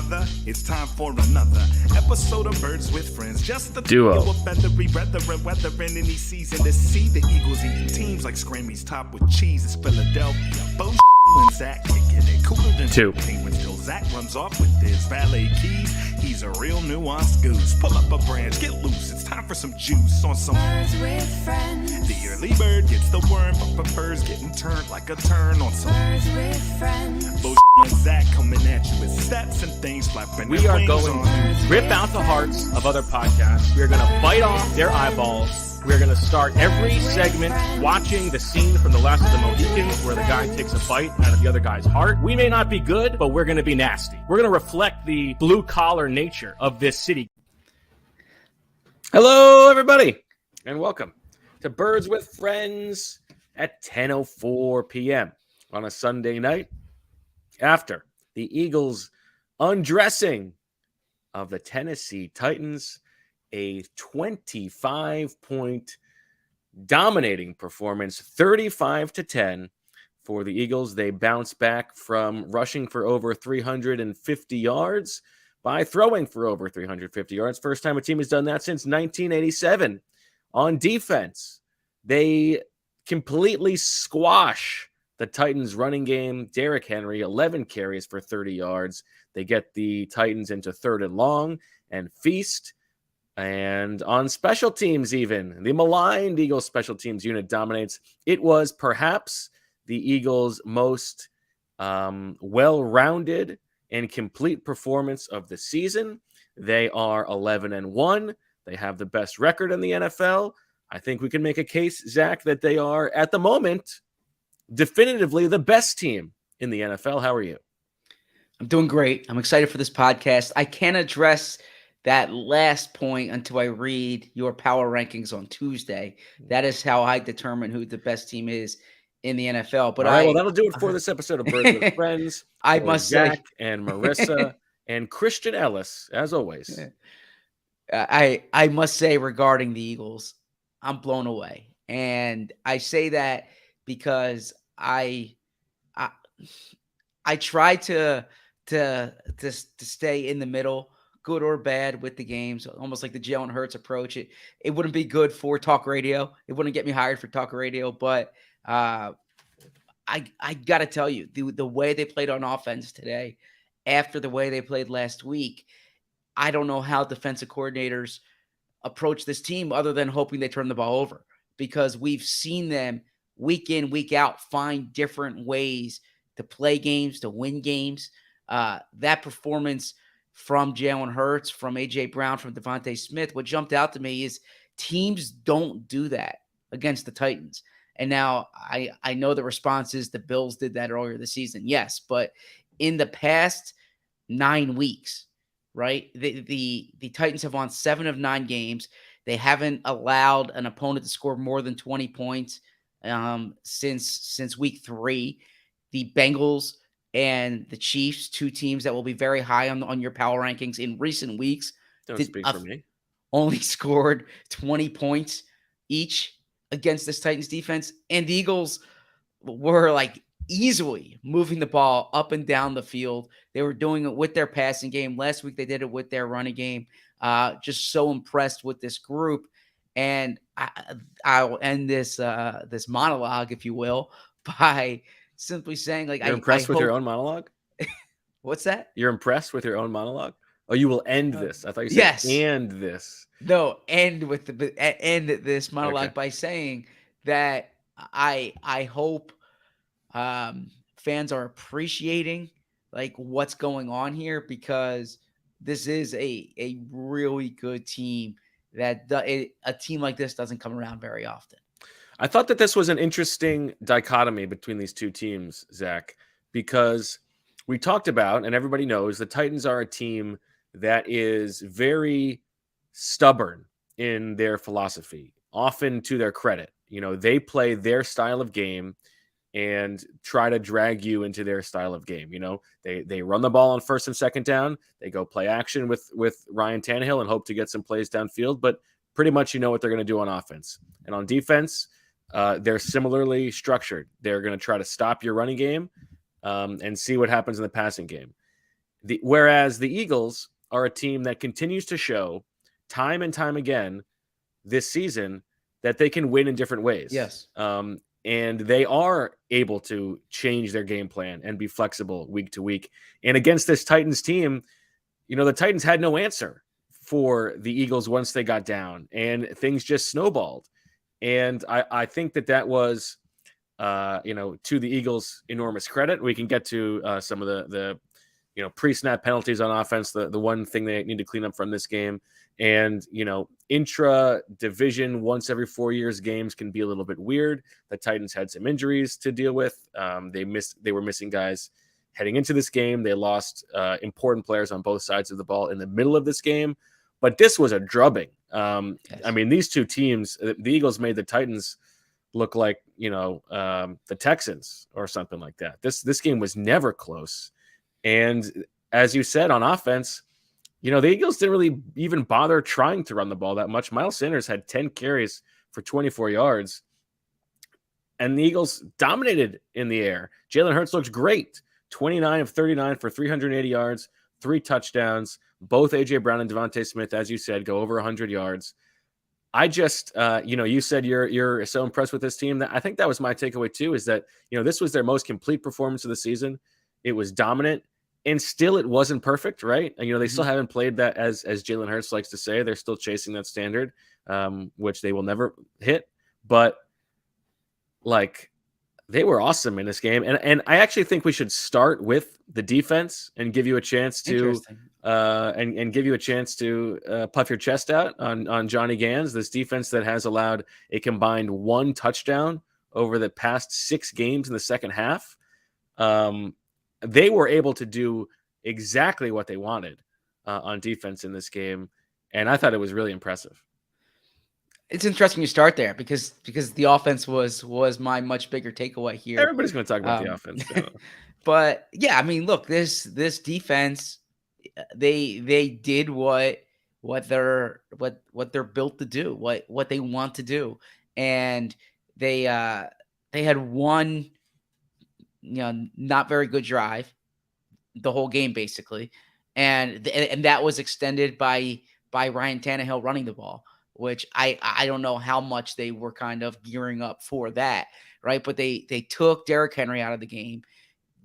brother. It's time for another episode of Birds with Friends. Just the Duo. of feathery brethren, weathering any season to see the Eagles eating teams like Scrammy's top with cheese. It's Philadelphia. Wulf and Zach kicking it cooler than Two. Penguins till Zach runs off with his valet keys. He's a real nuanced goose. Pull up a branch, get loose. It's time for some juice on some Birds with Friends. The early bird gets the worm, but prefers getting turned like a turn on some Birds with Friends. Wulf and Zach coming at you with stats and things flapping. We are going to rip out the hearts of other podcasts. We are going to bite off their eyeballs. We're going to start every segment watching the scene from The Last of the Mohicans where the guy takes a bite out of the other guy's heart. We may not be good, but we're going to be nasty. We're going to reflect the blue-collar nature of this city. Hello, everybody, and welcome to Birds with Friends at 10:04 p.m. on a Sunday night after the Eagles' undressing of the Tennessee Titans, a 25-point dominating performance, 35-10 for the Eagles. They bounced back from rushing for over 350 yards by throwing for over 350 yards. First time a team has done that since 1987. On defense, they completely squash the Titans' running game. Derrick Henry, 11 carries for 30 yards. They get the Titans into third and long and feast. And on special teams, even the maligned Eagles special teams unit dominates. It was perhaps the Eagles' most well-rounded and complete performance of the season. They are 11-1. They have the best record in the NFL. I think we can make a case, Zach, that they are, at the moment, definitively the best team in the NFL. How are you? I'm doing great. I'm excited for this podcast. I can't address that last point until I read your power rankings on Tuesday. That is how I determine who the best team is in the NFL. But all right, well, that'll do it for this episode of Birds with Friends. I must Zach say, and Marissa and Christian Ellis, as always. I must say regarding the Eagles, I'm blown away, and I say that because I try to stay in the middle, good or bad, with the games, almost like the Jalen Hurts approach. It wouldn't be good for talk radio. It wouldn't get me hired for talk radio, but I got to tell you, the way they played on offense today, after the way they played last week, I don't know how defensive coordinators approach this team other than hoping they turn the ball over, because we've seen them week in, week out, find different ways to play games, to win games. That performance from Jalen Hurts, from A.J. Brown, from Devontae Smith, what jumped out to me is teams don't do that against the Titans. And now I know the response is the Bills did that earlier this season. Yes, but in the past 9 weeks, right, the Titans have won 7 of 9 games. They haven't allowed an opponent to score more than 20 points since week 3. The Bengals and the Chiefs, 2 teams that will be very high on your power rankings in recent weeks, Don't speak for me. only scored 20 points each against this Titans defense. And the Eagles were like easily moving the ball up and down the field. They were doing it with their passing game. Last week they did it with their running game. Just so impressed with this group. And I'll end this monologue, if you will, by simply saying, like, You're impressed with your own monologue? What's that? You're impressed with your own monologue? Oh, you will end this. I thought you said yes. And this. No, end this monologue Okay. by saying that I hope fans are appreciating like what's going on here, because this is a really good team that a team like this doesn't come around very often. I thought that this was an interesting dichotomy between these two teams, Zach, because we talked about, and everybody knows, the Titans are a team that is very stubborn in their philosophy, often to their credit. You know, they play their style of game and try to drag you into their style of game. You know, they run the ball on first and second down. They go play action with Ryan Tannehill and hope to get some plays downfield, but pretty much you know what they're going to do on offense. And on defense, they're similarly structured. They're going to try to stop your running game and see what happens in the passing game. Whereas the Eagles are a team that continues to show time and time again this season that they can win in different ways. Yes. And they are able to change their game plan and be flexible week to week. And against this Titans team, the Titans had no answer for the Eagles once they got down, and things just snowballed. And I think that was, to the Eagles' enormous credit. We can get to some of the pre-snap penalties on offense, the one thing they need to clean up from this game. And, intra-division, once every 4 years games can be a little bit weird. The Titans had some injuries to deal with. They were missing guys heading into this game. They lost important players on both sides of the ball in the middle of this game. But this was a drubbing. Yes. I mean, these two teams, the Eagles made the Titans look like, the Texans or something like that. This game was never close. And as you said, on offense, the Eagles didn't really even bother trying to run the ball that much. Miles Sanders had 10 carries for 24 yards. And the Eagles dominated in the air. Jalen Hurts looks great. 29 of 39 for 380 yards, 3 touchdowns. Both A.J. Brown and Devontae Smith, as you said, go over 100 yards. I just, you said you're so impressed with this team. I think that was my takeaway too, is that, this was their most complete performance of the season. It was dominant. And still, it wasn't perfect, right? And, they still haven't played that, as Jalen Hurts likes to say. They're still chasing that standard, which they will never hit. But, they were awesome in this game. And I actually think we should start with the defense and give you a chance to and give you a chance to puff your chest out on Johnny Gans, this defense that has allowed a combined 1 touchdown over the past 6 games in the second half. They were able to do exactly what they wanted on defense in this game, and I thought it was really impressive. It's interesting you start there because the offense was my much bigger takeaway here. Everybody's going to talk about the offense, but yeah, I mean, look, this defense, they did what they're built to do, what they want to do, and they had one not very good drive the whole game basically, and that was extended by Ryan Tannehill running the ball, which I don't know how much they were kind of gearing up for that, right? But they took Derrick Henry out of the game.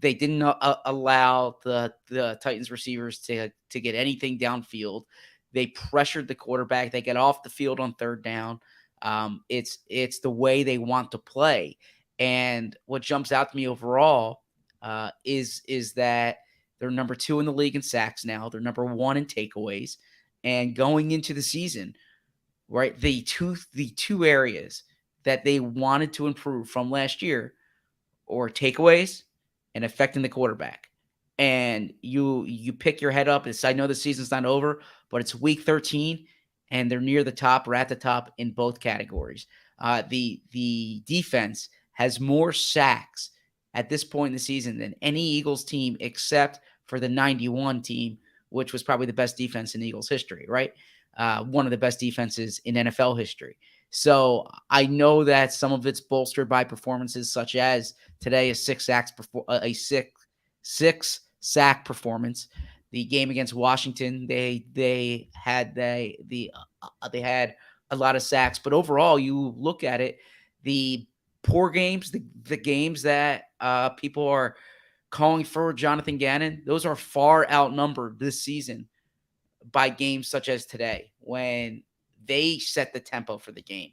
They didn't allow the Titans receivers to get anything downfield. They pressured the quarterback. They get off the field on third down. It's the way they want to play. And what jumps out to me overall is that they're number 2 in the league in sacks now. They're number 1 in takeaways. And going into the season, right, the two areas that they wanted to improve from last year or takeaways and affecting the quarterback. And you pick your head up. I know the season's not over, but it's week 13, and they're near the top or at the top in both categories. The defense has more sacks at this point in the season than any Eagles team except for the 91 team, which was probably the best defense in Eagles history, right? One of the best defenses in NFL history. So I know that some of it's bolstered by performances such as today a 6 sack performance. The game against Washington, they had a lot of sacks, but overall, you look at it, the poor games, the games that people are calling for Jonathan Gannon, those are far outnumbered this season by games such as today, when they set the tempo for the game.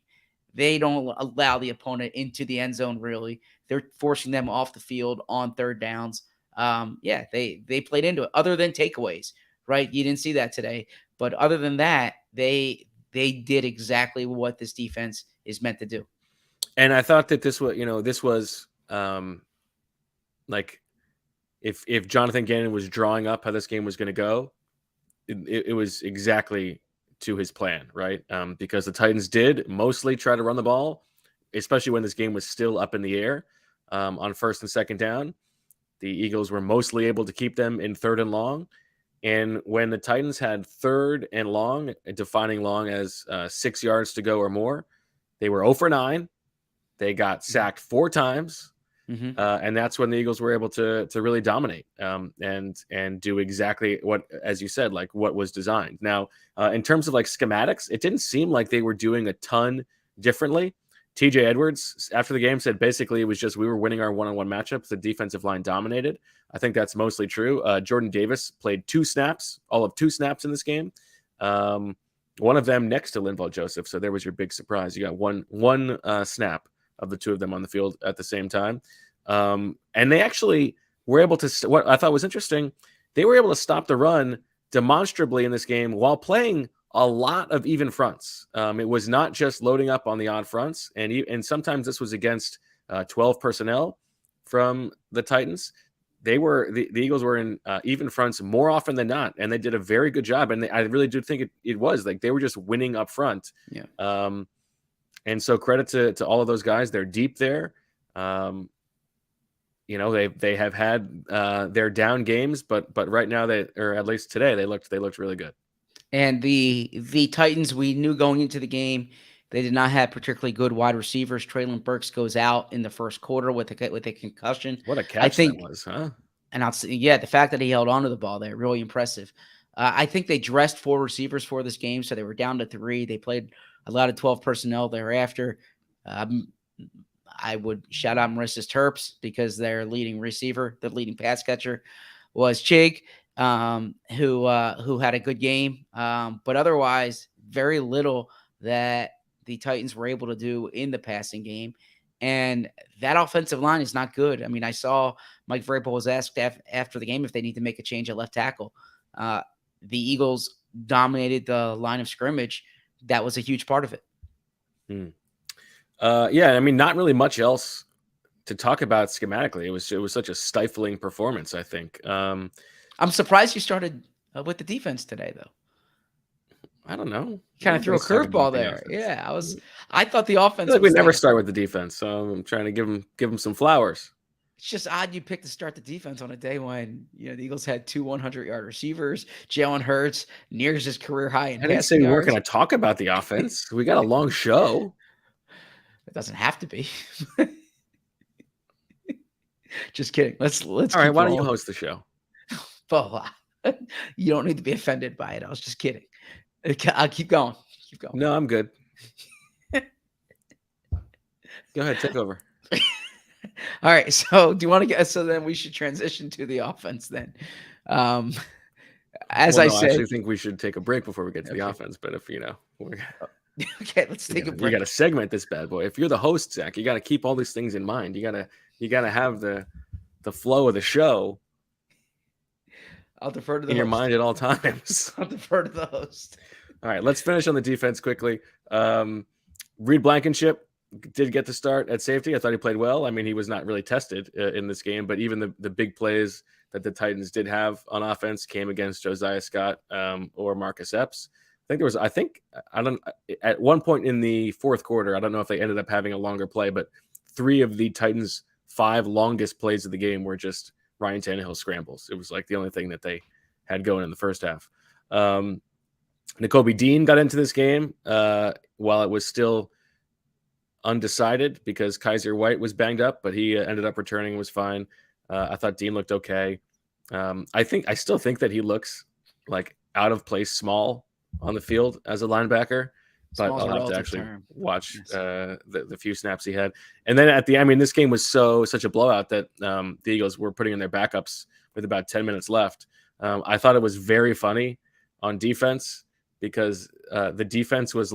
They don't allow the opponent into the end zone, really. They're forcing them off the field on third downs. They played into it, other than takeaways, right? You didn't see that today. But other than that, they did exactly what this defense is meant to do. And I thought that this was like if Jonathan Gannon was drawing up how this game was going to go, it was exactly to his plan, right? Because the Titans did mostly try to run the ball, especially when this game was still up in the air on first and second down. The Eagles were mostly able to keep them in third and long. And when the Titans had third and long, defining long as 6 yards to go or more, they were 0 for 9. They got sacked 4 times. And that's when the Eagles were able to really dominate and do exactly what, as you said, like what was designed. Now, in terms of like schematics, it didn't seem like they were doing a ton differently. TJ Edwards, after the game, said basically it was just we were winning our one-on-one matchups. The defensive line dominated. I think that's mostly true. Jordan Davis played all of two snaps in this game. One of them next to Linval Joseph. So there was your big surprise. You got one snap of the two of them on the field at the same time. And they actually were able to, what I thought was interesting, they were able to stop the run demonstrably in this game while playing a lot of even fronts. It was not just loading up on the odd fronts, and sometimes this was against 12 personnel from the Titans. The Eagles were in even fronts more often than not, and they did a very good job. And I really do think it was like they were just winning up front. Yeah. And so credit to all of those guys. They're deep there. They have had their down games, but right now or at least today they looked really good. And the Titans, we knew going into the game, they did not have particularly good wide receivers. Traylon Burks goes out in the first quarter with a concussion. What a catch that was, huh? And the fact that he held onto the ball there, really impressive. I think they dressed 4 receivers for this game, so they were down to 3. They played a lot of 12 personnel thereafter. I would shout out Marissa's Terps because their leading receiver, the leading pass catcher, was Chig, who had a good game. But otherwise, very little that the Titans were able to do in the passing game. And that offensive line is not good. I mean, I saw Mike Vrabel was asked after the game if they need to make a change at left tackle. The Eagles dominated the line of scrimmage. That was a huge part of it. I mean, not really much else to talk about schematically. It was such a stifling performance, I think. I'm surprised you started with the defense today, though. I don't know. Kind of threw a curveball there. Yeah, I thought the offense. We never start with the defense, so I'm trying to give them some flowers. It's just odd you picked to start the defense on a day when the Eagles had 2 100-yard receivers. Jalen Hurts nears his career high in passing yards. I didn't say we weren't going to talk about the offense. We got a long show. It doesn't have to be. Just kidding. Let's. All right. Why don't you host the show? Well, you don't need to be offended by it. I was just kidding. I'll keep going. No, I'm good. Go ahead, take over. All right. So do you want to get? So then we should transition to the offense then. I actually think we should take a break before we get to the offense. But if we're okay, let's take a break. You got to segment this bad boy. If you're the host, Zach, you got to keep all these things in mind. You got to have the flow of the show. I'll defer to the in your mind at all times. I'll defer to the host. All right, let's finish on the defense quickly. Reed Blankenship did get the start at safety. I thought he played well. I mean, he was not really tested in this game, but even the big plays that the Titans did have on offense came against Josiah Scott or Marcus Epps. At one point in the fourth quarter, I don't know if they ended up having a longer play, but 3 of the Titans' 5 longest plays of the game were just Ryan Tannehill scrambles. It was like the only thing that they had going in the first half. Nakobe Dean got into this game while it was still undecided because Kaiser White was banged up, but he ended up returning and was fine. I thought Dean looked okay. I still think that he looks like out of place small on the field as a linebacker, but I'll have to actually watch the few snaps he had. And then at the end, I mean, this game was such a blowout that the Eagles were putting in their backups with about 10 minutes left. I thought it was very funny on defense because the defense was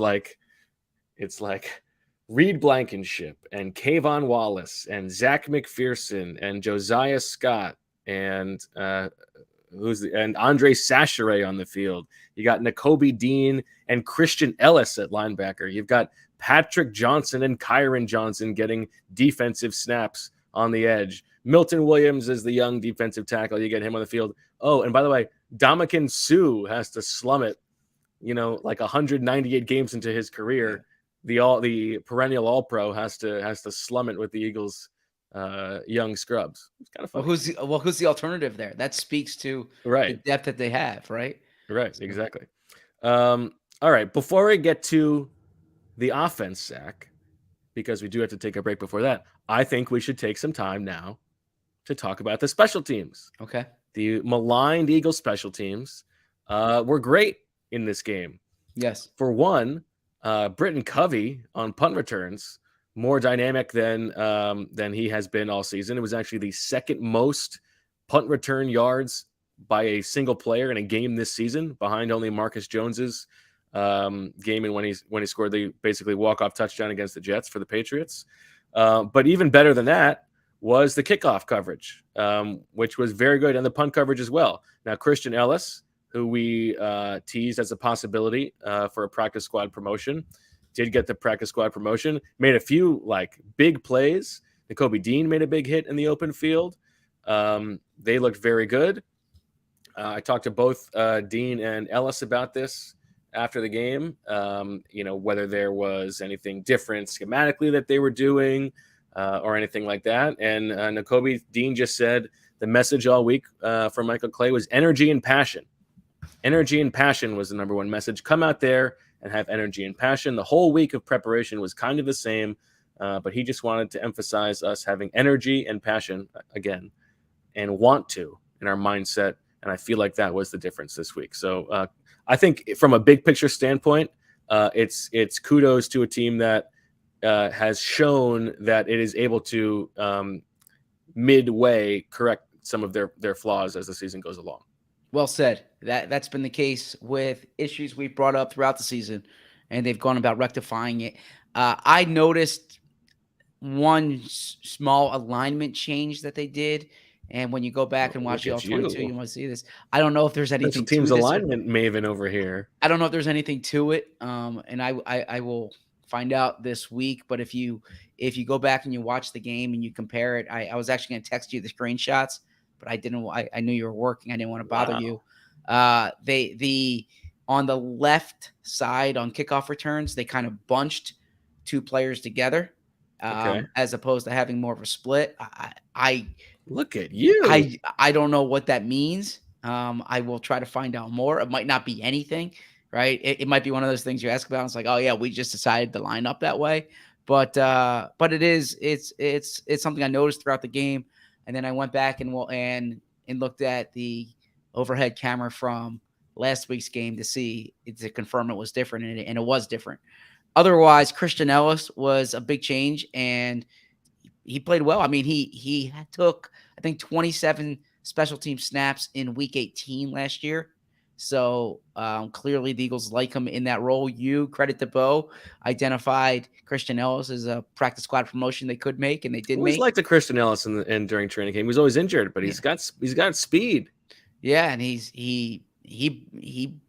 it's like Reed Blankenship and Kayvon Wallace and Zach McPherson and Josiah Scott and Andre Sachere on the field. You got Nakobe Dean and Christian Ellis at linebacker. You've got Patrick Johnson and Kyron Johnson getting defensive snaps on the edge. Milton Williams is the young defensive tackle. You get him on the field. Oh, and by the way, Ndamukong Suh has to slum it, 198 games into his career. The perennial All-Pro has to slum it with the Eagles' young scrubs. It's kind of fun. Who's the alternative there? That speaks to the depth that they have, right? Right, exactly. All right, before I get to the offense, Zach, because we do have to take a break before that, I think we should take some time now to talk about the special teams. Okay. The maligned Eagles special teams were great in this game. Yes. For one, Britton Covey on punt returns, more dynamic than he has been all season. It was actually the second most punt return yards by a single player in a game this season, behind only Marcus Jones's game and when he scored the basically walk-off touchdown against the Jets for the Patriots. But even better than that was the kickoff coverage, which was very good, and the punt coverage as well. Now, Christian Ellis, who we teased as a possibility for a practice squad promotion, did get the practice squad promotion, made a few big plays. Nakobe Dean made a big hit in the open field. They looked very good. I talked to both Dean and Ellis about this after the game, whether there was anything different schematically that they were doing or anything like that. And Nakobe Dean just said the message all week from Michael Clay was energy and passion. Energy and passion was the number one message. Come out there and have energy and passion. The whole week of preparation was kind of the same, but he just wanted to emphasize us having energy and passion again and want to in our mindset. And I feel like that was the difference this week. So I think from a big picture standpoint, it's kudos to a team that has shown that it is able to midway correct some of their flaws as the season goes along. Well said. That's been the case with issues we've brought up throughout the season, and they've gone about rectifying it. I noticed one small alignment change that they did. And when you go back and watch the All-22, you want to see this. I don't know if there's anything to team's alignment maven over here. I don't know if there's anything to it. And I will find out this week. But if you go back and you watch the game and you compare it, I was actually going to text you the screenshots, but I didn't. I knew you were working. I didn't want to bother you. They on the left side on kickoff returns, they kind of bunched two players together, as opposed to having more of a split. I look at you. I don't know what that means. I will try to find out more. It might not be anything, right? It might be one of those things you ask about. And it's like, oh yeah, we just decided to line up that way. But it's something I noticed throughout the game. And then I went back and looked at the overhead camera from last week's game to confirm it was different, and it was different. Otherwise, Christian Ellis was a big change, and he played well. I mean, he took, I think, 27 special team snaps in week 18 last year. So clearly the Eagles like him in that role. Credit to Bo, identified Christian Ellis as a practice squad promotion they could make, and they did always make. Liked the Christian Ellis in during training camp. He was always injured, but he's got speed. Yeah, and he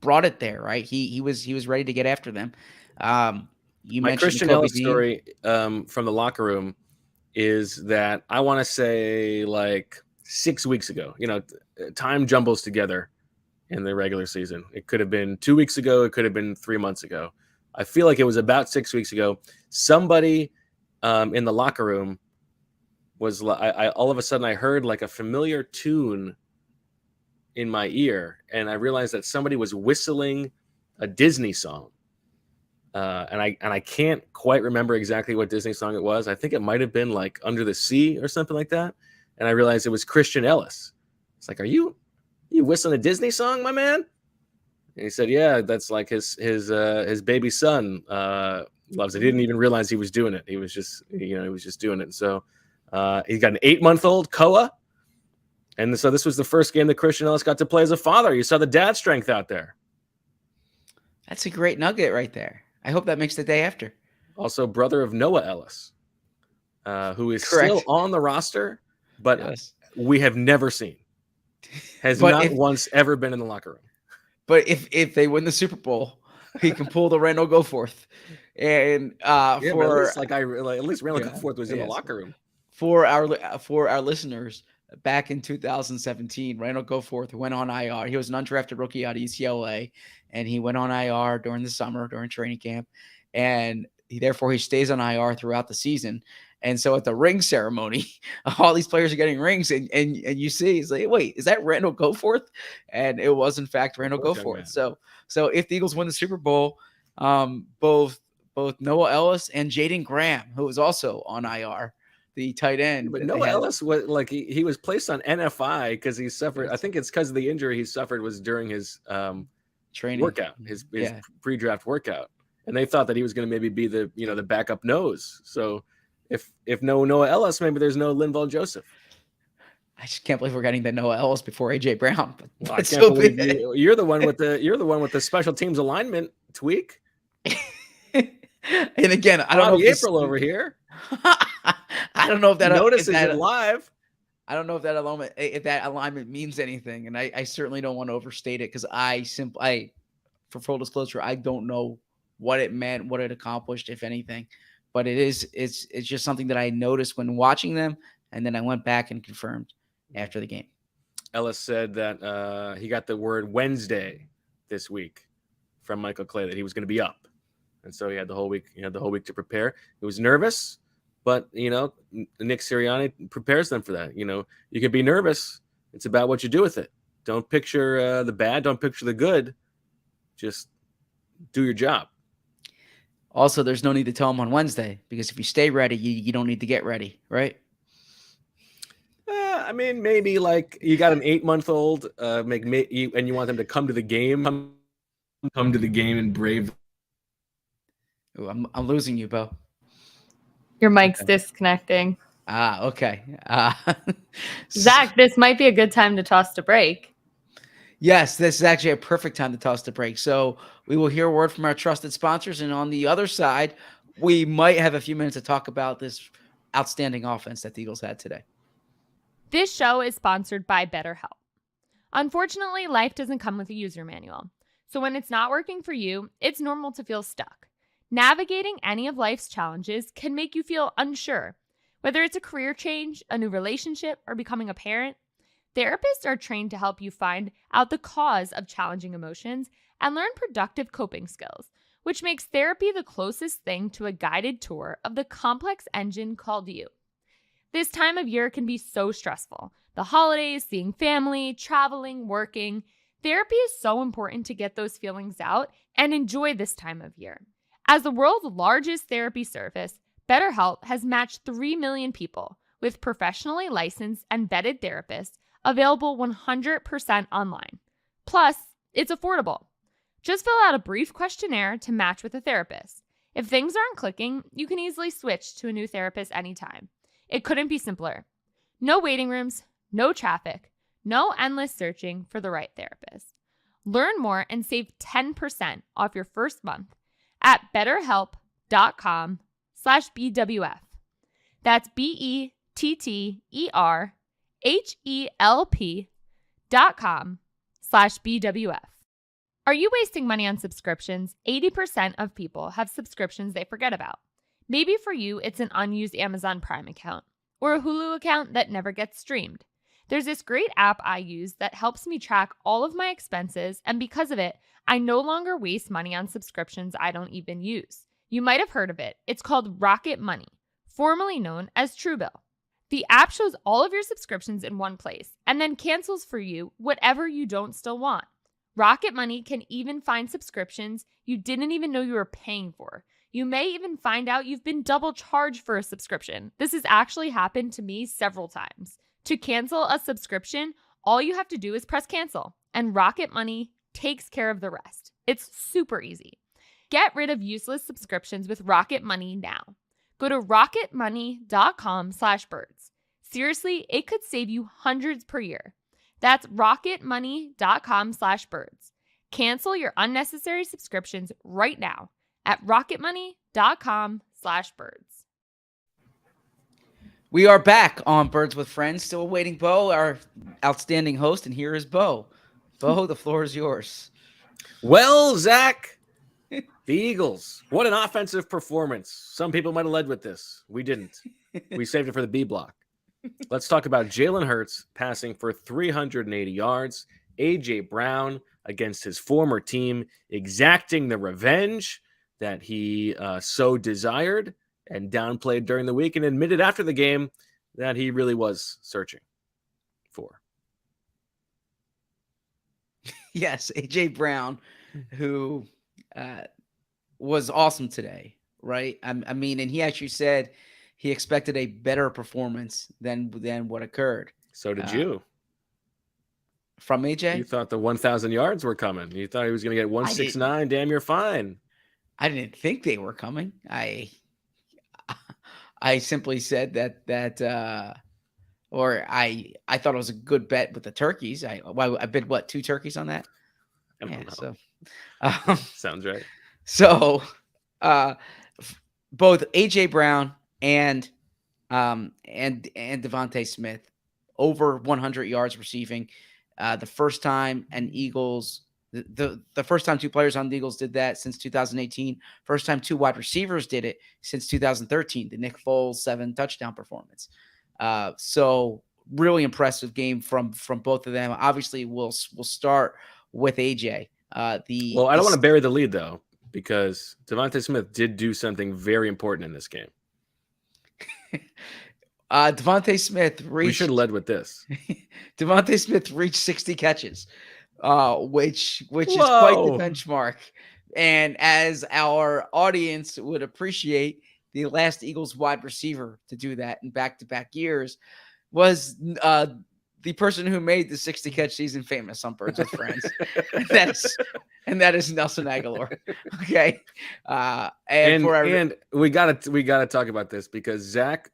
brought it there, right? He was ready to get after them. My Christian Ellis story from the locker room is that I want to say 6 weeks ago. Time jumbles together in the regular season. It could have been 2 weeks ago. It could have been 3 months ago. I feel like it was about 6 weeks ago. Somebody in the locker room was I all of a sudden I heard a familiar tune in my ear, and I realized that somebody was whistling a Disney song. And I can't quite remember exactly what Disney song it was. I think it might have been Under the Sea or something like that. And I realized it was Christian Ellis. It's like, are you whistling a Disney song, my man? And he said, yeah, that's his baby son loves it. He didn't even realize he was doing it. He was just doing it. And so he got an 8-month-old Koa. And so this was the first game that Christian Ellis got to play as a father. You saw the dad strength out there. That's a great nugget right there. I hope that makes the day after. Also, brother of Noah Ellis, who is Correct. still on the roster, but Yes. we have never seen. Has not once ever been in the locker room. But if they win the Super Bowl, he can pull the Randall Goforth. And at least Randall Goforth was in the locker room. For our listeners, back in 2017, Randall Goforth went on IR. He was an undrafted rookie out of UCLA, and he went on IR during the summer, during training camp, and therefore he stays on IR throughout the season. And so at the ring ceremony, all these players are getting rings, and you see, he's like, wait, is that Randall Goforth? And it was in fact Randall Goforth. So if the Eagles win the Super Bowl, both both Noah Ellis and Jaden Graham, who was also on IR, the tight end. But that they Noah had. Ellis was like he was placed on NFI because he suffered. I think it's because of the injury he suffered was during his Training workout, his pre-draft workout, and they thought that he was going to maybe be the the backup nose. So if no Noah Ellis, maybe there's no Linval Joseph. I just can't believe we're getting the Noah Ellis before AJ Brown. Well, I can't believe you're the one with the special teams alignment tweak. And again, I don't know if April over here. I don't know if that notices it live. I don't know if that alignment means anything, and I certainly don't want to overstate it because for full disclosure, I don't know what it meant, what it accomplished, if anything. But it's just something that I noticed when watching them, and then I went back and confirmed after the game. Ellis said that he got the word Wednesday this week from Michael Clay that he was going to be up, and so he had the whole week. He had the whole week to prepare. He was nervous, but Nick Sirianni prepares them for that. You can be nervous. It's about what you do with it. Don't picture the bad. Don't picture the good. Just do your job. Also, there's no need to tell them on Wednesday because if you stay ready, you don't need to get ready, right? I mean, maybe like you got an 8-month-old, and you want them to come to the game, come to the game and brave. Ooh, I'm losing you, Bo. Your mic's disconnecting. Okay. Zach, this might be a good time to toss to break. Yes, this is actually a perfect time to toss the break. So we will hear a word from our trusted sponsors. And on the other side, we might have a few minutes to talk about this outstanding offense that the Eagles had today. This show is sponsored by BetterHelp. Unfortunately, life doesn't come with a user manual. So when it's not working for you, it's normal to feel stuck. Navigating any of life's challenges can make you feel unsure. Whether it's a career change, a new relationship, or becoming a parent, therapists are trained to help you find out the cause of challenging emotions and learn productive coping skills, which makes therapy the closest thing to a guided tour of the complex engine called you. This time of year can be so stressful. The holidays, seeing family, traveling, working. Therapy is so important to get those feelings out and enjoy this time of year. As the world's largest therapy service, BetterHelp has matched 3 million people with professionally licensed and vetted therapists available 100% online. Plus, it's affordable. Just fill out a brief questionnaire to match with a therapist. If things aren't clicking, you can easily switch to a new therapist anytime. It couldn't be simpler. No waiting rooms, no traffic, no endless searching for the right therapist. Learn more and save 10% off your first month at betterhelp.com/BWF. That's BETTERHELP.com/BWF. Are you wasting money on subscriptions? 80% of people have subscriptions they forget about. Maybe for you, it's an unused Amazon Prime account or a Hulu account that never gets streamed. There's this great app I use that helps me track all of my expenses, and because of it, I no longer waste money on subscriptions I don't even use. You might have heard of it. It's called Rocket Money, formerly known as Truebill. The app shows all of your subscriptions in one place and then cancels for you whatever you don't still want. Rocket Money can even find subscriptions you didn't even know you were paying for. You may even find out you've been double charged for a subscription. This has actually happened to me several times. To cancel a subscription, all you have to do is press cancel, and Rocket Money takes care of the rest. It's super easy. Get rid of useless subscriptions with Rocket Money now. Go to rocketmoney.com/birds. Seriously, it could save you hundreds per year. That's rocketmoney.com/birds. Cancel your unnecessary subscriptions right now at rocketmoney.com/birds. We are back on Birds with Friends. Still awaiting Bo, our outstanding host, and here is Bo. Bo, the floor is yours. Well, Zach, the Eagles, what an offensive performance. Some people might have led with this. We didn't. We saved it for the B block. Let's talk about Jalen Hurts passing for 380 yards. A.J. Brown against his former team, exacting the revenge that he so desired and downplayed during the week and admitted after the game that he really was searching for. Yes, A.J. Brown, who was awesome today. right? I mean, and he actually said he expected a better performance than what occurred. So did you. From You AJ? thought the 1,000 yards were coming. You thought he was going to get 169. Damn, you're fine. I didn't think they were coming. I simply said or I thought it was a good bet with the turkeys. I bid what, 2 turkeys on that? I don't know. So Sounds right. so both AJ Brown and Devontae Smith over 100 yards receiving. The first time the first time 2 players on the Eagles did that since 2018. First time 2 wide receivers did it since 2013. The Nick Foles 7 touchdown performance. So really impressive game from both of them. Obviously, we'll start with AJ. I don't want to bury the lead though, because Devontae Smith did do something very important in this game. Devontae Smith reached. We should have led with this. Devontae Smith reached 60 catches, which is quite the benchmark. And as our audience would appreciate, the last Eagles wide receiver to do that in back-to-back years was the person who made the 60 catch season famous on Birds with Friends. and that is Nelson Aguilar. Okay. And we gotta talk about this because Zach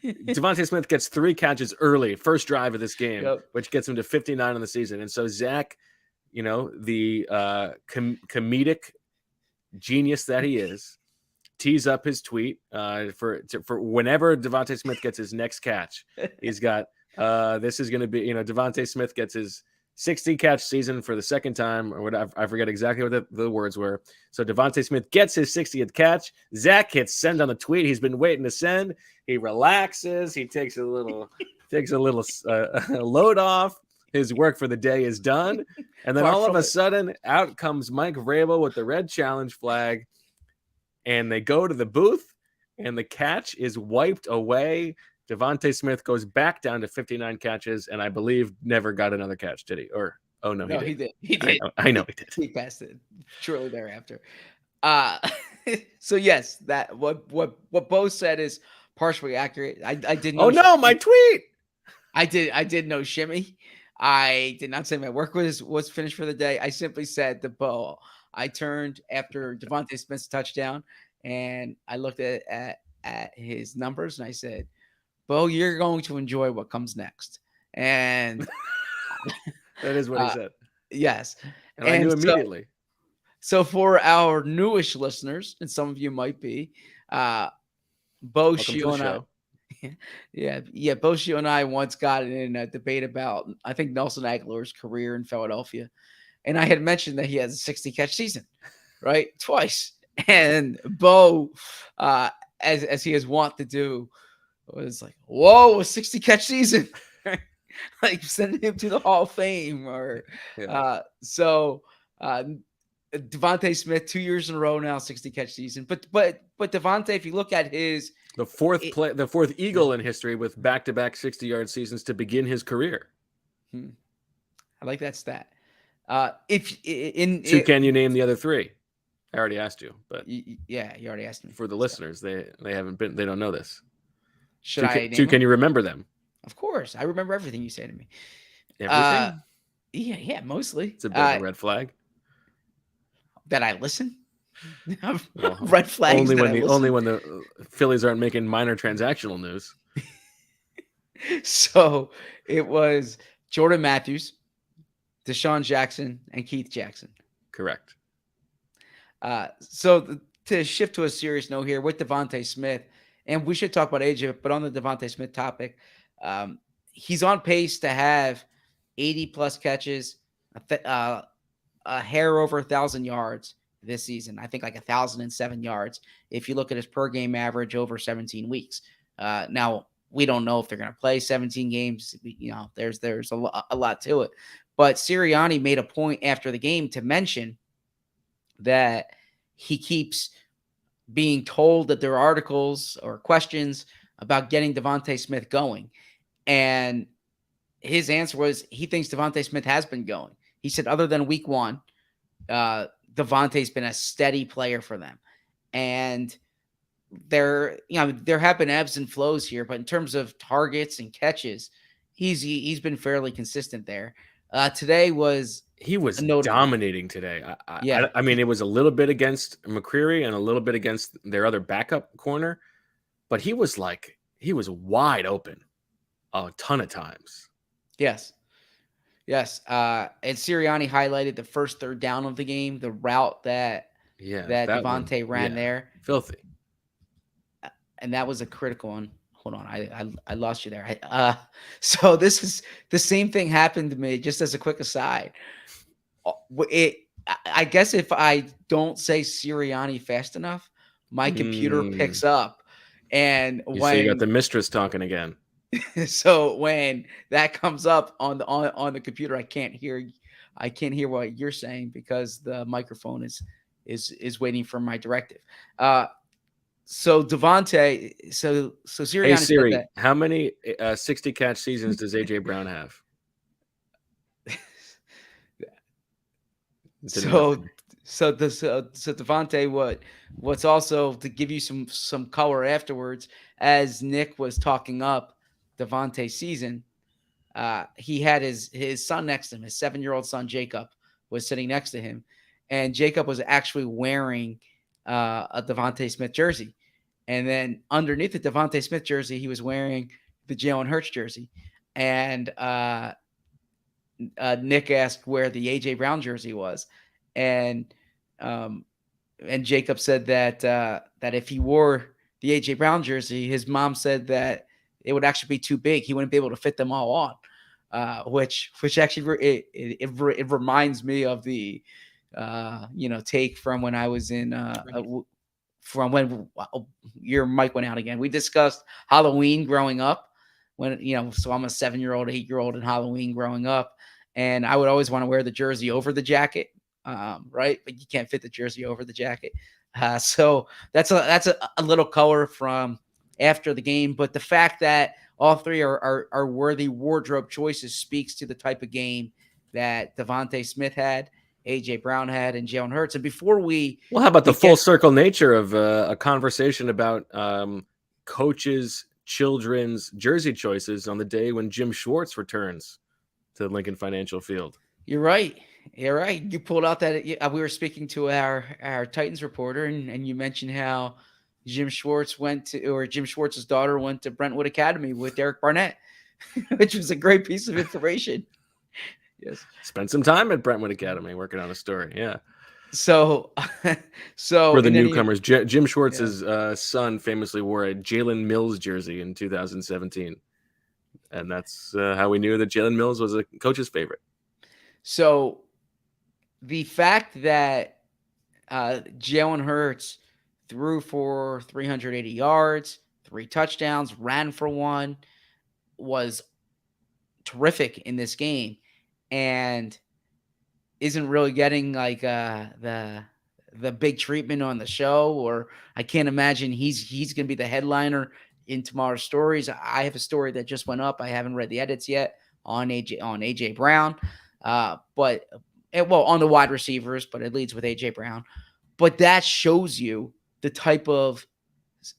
Devontae Smith gets 3 catches early, first drive of this game, which gets him to 59 on the season. And so Zach, the comedic genius that he is, tees up his tweet for whenever Devontae Smith gets his next catch. He's got this is going to be, Devontae Smith gets his 60 catch season for the second time, or whatever. I forget exactly what the words were. So Devontae Smith gets his 60th catch. Zach hits send on the tweet. He's been waiting to send. He relaxes. He takes a little load off. His work for the day is done. And then all of a sudden, out comes Mike Vrabel with the red challenge flag. And they go to the booth, and the catch is wiped away. Devontae Smith goes back down to 59 catches, and I believe never got another catch, did he? Or no, he did. He did. I know he did. He passed it shortly thereafter. So yes, that what Bo said is partially accurate. I didn't. Oh no, my tweet. I did no shimmy. I did not say my work was finished for the day. I simply said to Bo, I turned after Devontae Smith's touchdown, and I looked at his numbers, and I said, Bo, you're going to enjoy what comes next. And that is what he said. Yes. And I knew immediately. So for our newish listeners, and some of you might be, Bo Shio and I. Yeah, Bo Shio and I once got in a debate about, I think, Nelson Aguilar's career in Philadelphia. And I had mentioned that he has a 60 catch season, right? Twice. And Bo, as he is wont to do, was like, whoa, a 60 catch season. Like sending him to the Hall of Fame. Or Devontae Smith, 2 years in a row now, 60 catch season. But Devontae, if you look at his the fourth Eagle in history with back-to-back 60-yard seasons to begin his career. I like that stat. Can you name the other 3? I already asked you, but yeah, you already asked me. For the listeners, they don't know this. Can you remember them? Of course, I remember everything you say to me. Everything? Yeah, mostly. It's a bit of a red flag. That I listen. Well, red flags. Only when the Phillies aren't making minor transactional news. So it was Jordan Matthews, Deshaun Jackson, and Keith Jackson. Correct. So to shift to a serious note here with Devontae Smith, and we should talk about AJ, but on the Devontae Smith topic, he's on pace to have 80-plus catches, a hair over 1,000 yards this season. I think like 1,007 yards if you look at his per-game average over 17 weeks. Now, we don't know if they're going to play 17 games. There's a lot to it. But Sirianni made a point after the game to mention that he keeps being told that there are articles or questions about getting Devontae Smith going. And his answer was he thinks Devontae Smith has been going. He said other than week 1, Devontae's been a steady player for them. and there have been ebbs and flows here, but in terms of targets and catches, he's been fairly consistent there. Today was He was notable. dominating today. Yeah. I mean, it was a little bit against McCreary and a little bit against their other backup corner, but he was wide open a ton of times. Yes. And Sirianni highlighted the first third down of the game, the route that Devontae ran there. Filthy. And that was a critical one. Hold on, I lost you there. So this is the same thing happened to me. Just as a quick aside, I guess if I don't say Sirianni fast enough, my computer picks up, and you got the mistress talking again. So when that comes up on the computer, I can't hear what you're saying because the microphone is waiting for my directive. So Devontae, so Sirianni. Hey Siri, how many 60 catch seasons does AJ Brown have? So Devontae, what's also to give you some color afterwards, as Nick was talking up Devontae's season, he had his son next to him. His 7-year-old son Jacob was sitting next to him, and Jacob was actually wearing a Devontae Smith jersey. And then underneath the Devontae Smith jersey, he was wearing the Jalen Hurts jersey. And Nick asked where the AJ Brown jersey was, and Jacob said that if he wore the AJ Brown jersey, his mom said that it would actually be too big. He wouldn't be able to fit them all on, which actually it reminds me of the take from when I was in from when your mic went out again. We discussed Halloween growing up when, so I'm a 7-year-old, 8-year-old in Halloween growing up. And I would always want to wear the jersey over the jacket. Right. But you can't fit the jersey over the jacket. So that's a little color from after the game. But the fact that all three are worthy wardrobe choices speaks to the type of game that Devontae Smith had, AJ Brown had, and Jalen Hurts. And before how about the full circle nature of a conversation about coaches' children's jersey choices on the day when Jim Schwartz returns to Lincoln Financial Field? You're right. You pulled out that we were speaking to our Titans reporter, and you mentioned how Jim Schwartz's daughter went to Brentwood Academy with Derek Barnett, which was a great piece of information. Yes. Spent some time at Brentwood Academy working on a story. Yeah. So for the newcomers, Jim Schwartz's son famously wore a Jalen Mills jersey in 2017. And that's how we knew that Jalen Mills was a coach's favorite. So the fact that Jalen Hurts threw for 380 yards, 3 touchdowns, ran for 1, was terrific in this game, and isn't really getting like the big treatment on the show, or I can't imagine he's going to be the headliner in tomorrow's stories. I have a story that just went up. I haven't read the edits yet on AJ Brown, but on the wide receivers, but it leads with AJ Brown. But that shows you the type of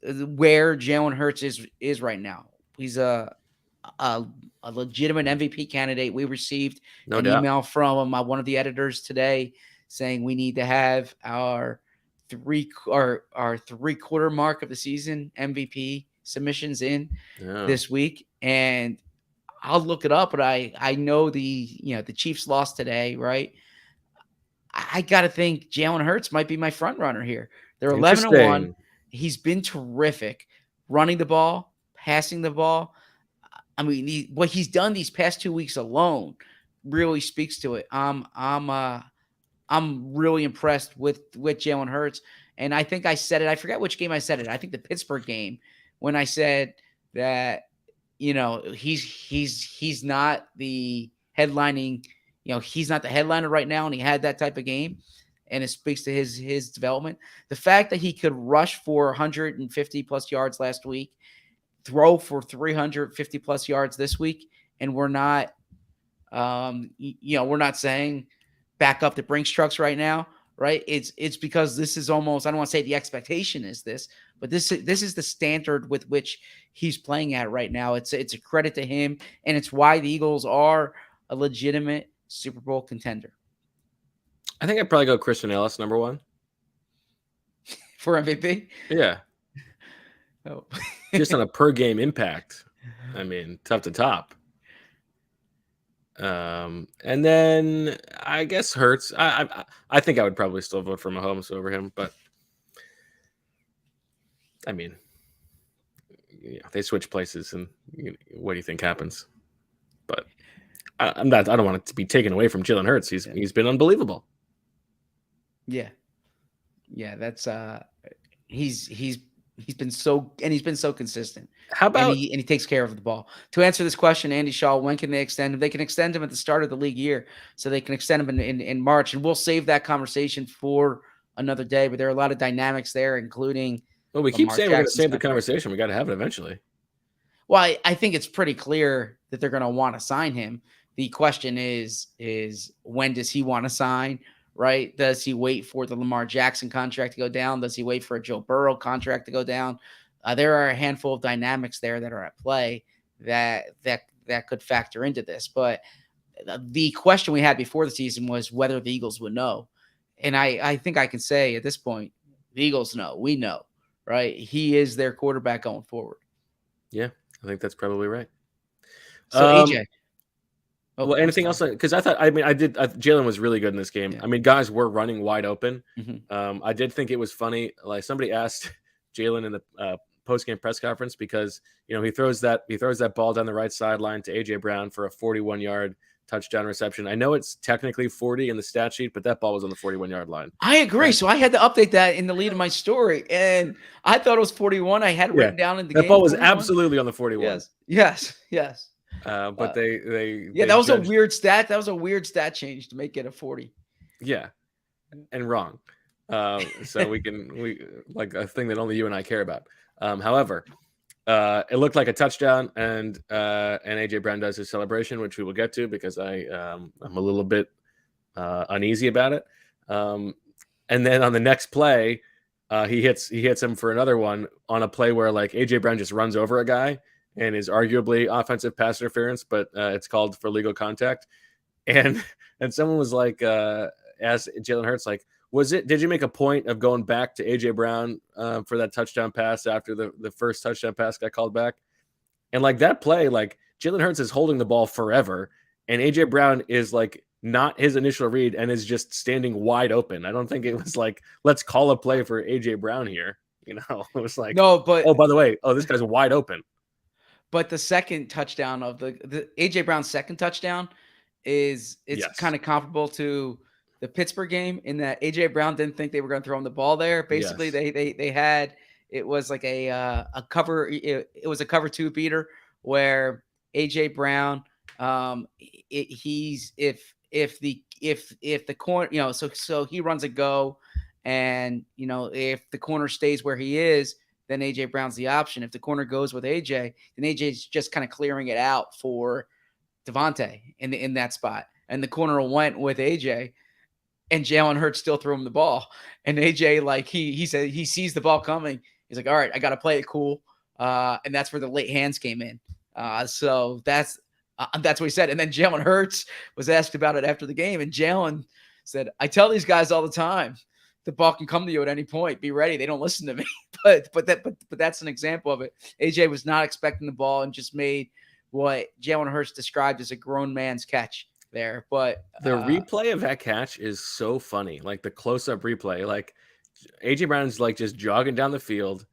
where Jalen Hurts is right now. He's a legitimate MVP candidate. We received an email from one of the editors today saying we need to have our 3/4 mark of the season MVP submissions in this week. And I'll look it up, but I know the Chiefs lost today, right? I got to think Jalen Hurts might be my front runner here. They're 11-1. He's been terrific running the ball, passing the ball. I mean, what he's done these past 2 weeks alone really speaks to it. I'm really impressed with Jalen Hurts, and I think I said it. I forget which game I said it. I think the Pittsburgh game, when I said that he's not the headlining. He's not the headliner right now, and he had that type of game, and it speaks to his development. The fact that he could rush for 150 plus yards last week, throw for 350 plus yards this week, and we're not saying back up the Brinks trucks right now. right? It's because this is almost, I don't want to say the expectation is this, but this is the standard with which he's playing at right now. It's a credit to him, and it's why the Eagles are a legitimate Super Bowl contender I think I'd probably go Christian Ellis number 1. for MVP. Yeah, Oh. just on a per game impact. I mean, tough to top. And then I guess Hurts. I think I would probably still vote for Mahomes over him, but I mean, they switch places, and what do you think happens? But I don't want it to be taken away from Jalen Hurts. He's been unbelievable. Yeah, that's he's been so consistent. How about and he takes care of the ball. To answer this question, Andy Shaw, when can they extend him? They can extend him at the start of the league year, so they can extend him in March, and we'll save that conversation for another day. But there are a lot of dynamics there, including. Well, we keep Lamar saying we're going to Jackson save the stuff. conversation. We got to have it eventually. Well, I think it's pretty clear that they're going to want to sign him. The question is when does he want to sign? Right? Does he wait for the Lamar Jackson contract to go down? Does he wait for a Joe Burrow contract to go down? There are a handful of dynamics there that are at play that could factor into this. But the question we had before the season was whether the Eagles would know. And I think I can say at this point, the Eagles know. We know, right? He is their quarterback going forward. Yeah, I think that's probably right. So AJ. Well, anything else? Because Jalen was really good in this game. Yeah. I mean, guys were running wide open. Mm-hmm. I did think it was funny. Like somebody asked Jalen in the post-game press conference because he throws that ball down the right sideline to AJ Brown for a 41-yard touchdown reception. I know it's technically 40 in the stat sheet, but that ball was on the 41-yard line. I agree. So I had to update that in the lead of my story, and I thought it was 41. I had it written down in the game. That ball was 41. absolutely on the 41. Yes. But they that was a weird stat. That was a weird stat change to make it a 40. Yeah, and wrong. So we like a thing that only you and I care about. However, it looked like a touchdown, and AJ Brown does his celebration, which we will get to because I'm a little bit uneasy about it. And then on the next play, he hits him for another one on a play where like AJ Brown just runs over a guy and is arguably offensive pass interference, but it's called for legal contact. And someone was like, asked Jalen Hurts, like, did you make a point of going back to AJ Brown for that touchdown pass after the first touchdown pass got called back? And like that play, like Jalen Hurts is holding the ball forever, and AJ Brown is like not his initial read and is just standing wide open. I don't think it was like, let's call a play for AJ Brown here. It was like, no, but oh, by the way, this guy's wide open. But the second touchdown of the AJ Brown's second touchdown it's kind of comparable to the Pittsburgh game in that AJ Brown didn't think they were going to throw him the ball there. Basically, they had it was like a cover. It was a cover 2 beater where AJ Brown if the corner so he runs a go, and if the corner stays where he is, then AJ Brown's the option. If the corner goes with AJ, then AJ's just kind of clearing it out for Devontae in that spot. And the corner went with AJ, and Jalen Hurts still threw him the ball. And AJ, like he said, he sees the ball coming. He's like, all right, I got to play it cool. And that's where the late hands came in. So that's what he said. And then Jalen Hurts was asked about it after the game, and Jalen said, I tell these guys all the time, the ball can come to you at any point. Be ready. They don't listen to me. But that's an example of it. AJ was not expecting the ball and just made what Jalen Hurts described as a grown man's catch there. But the replay of that catch is so funny. Like the close-up replay, like AJ Brown's like just jogging down the field,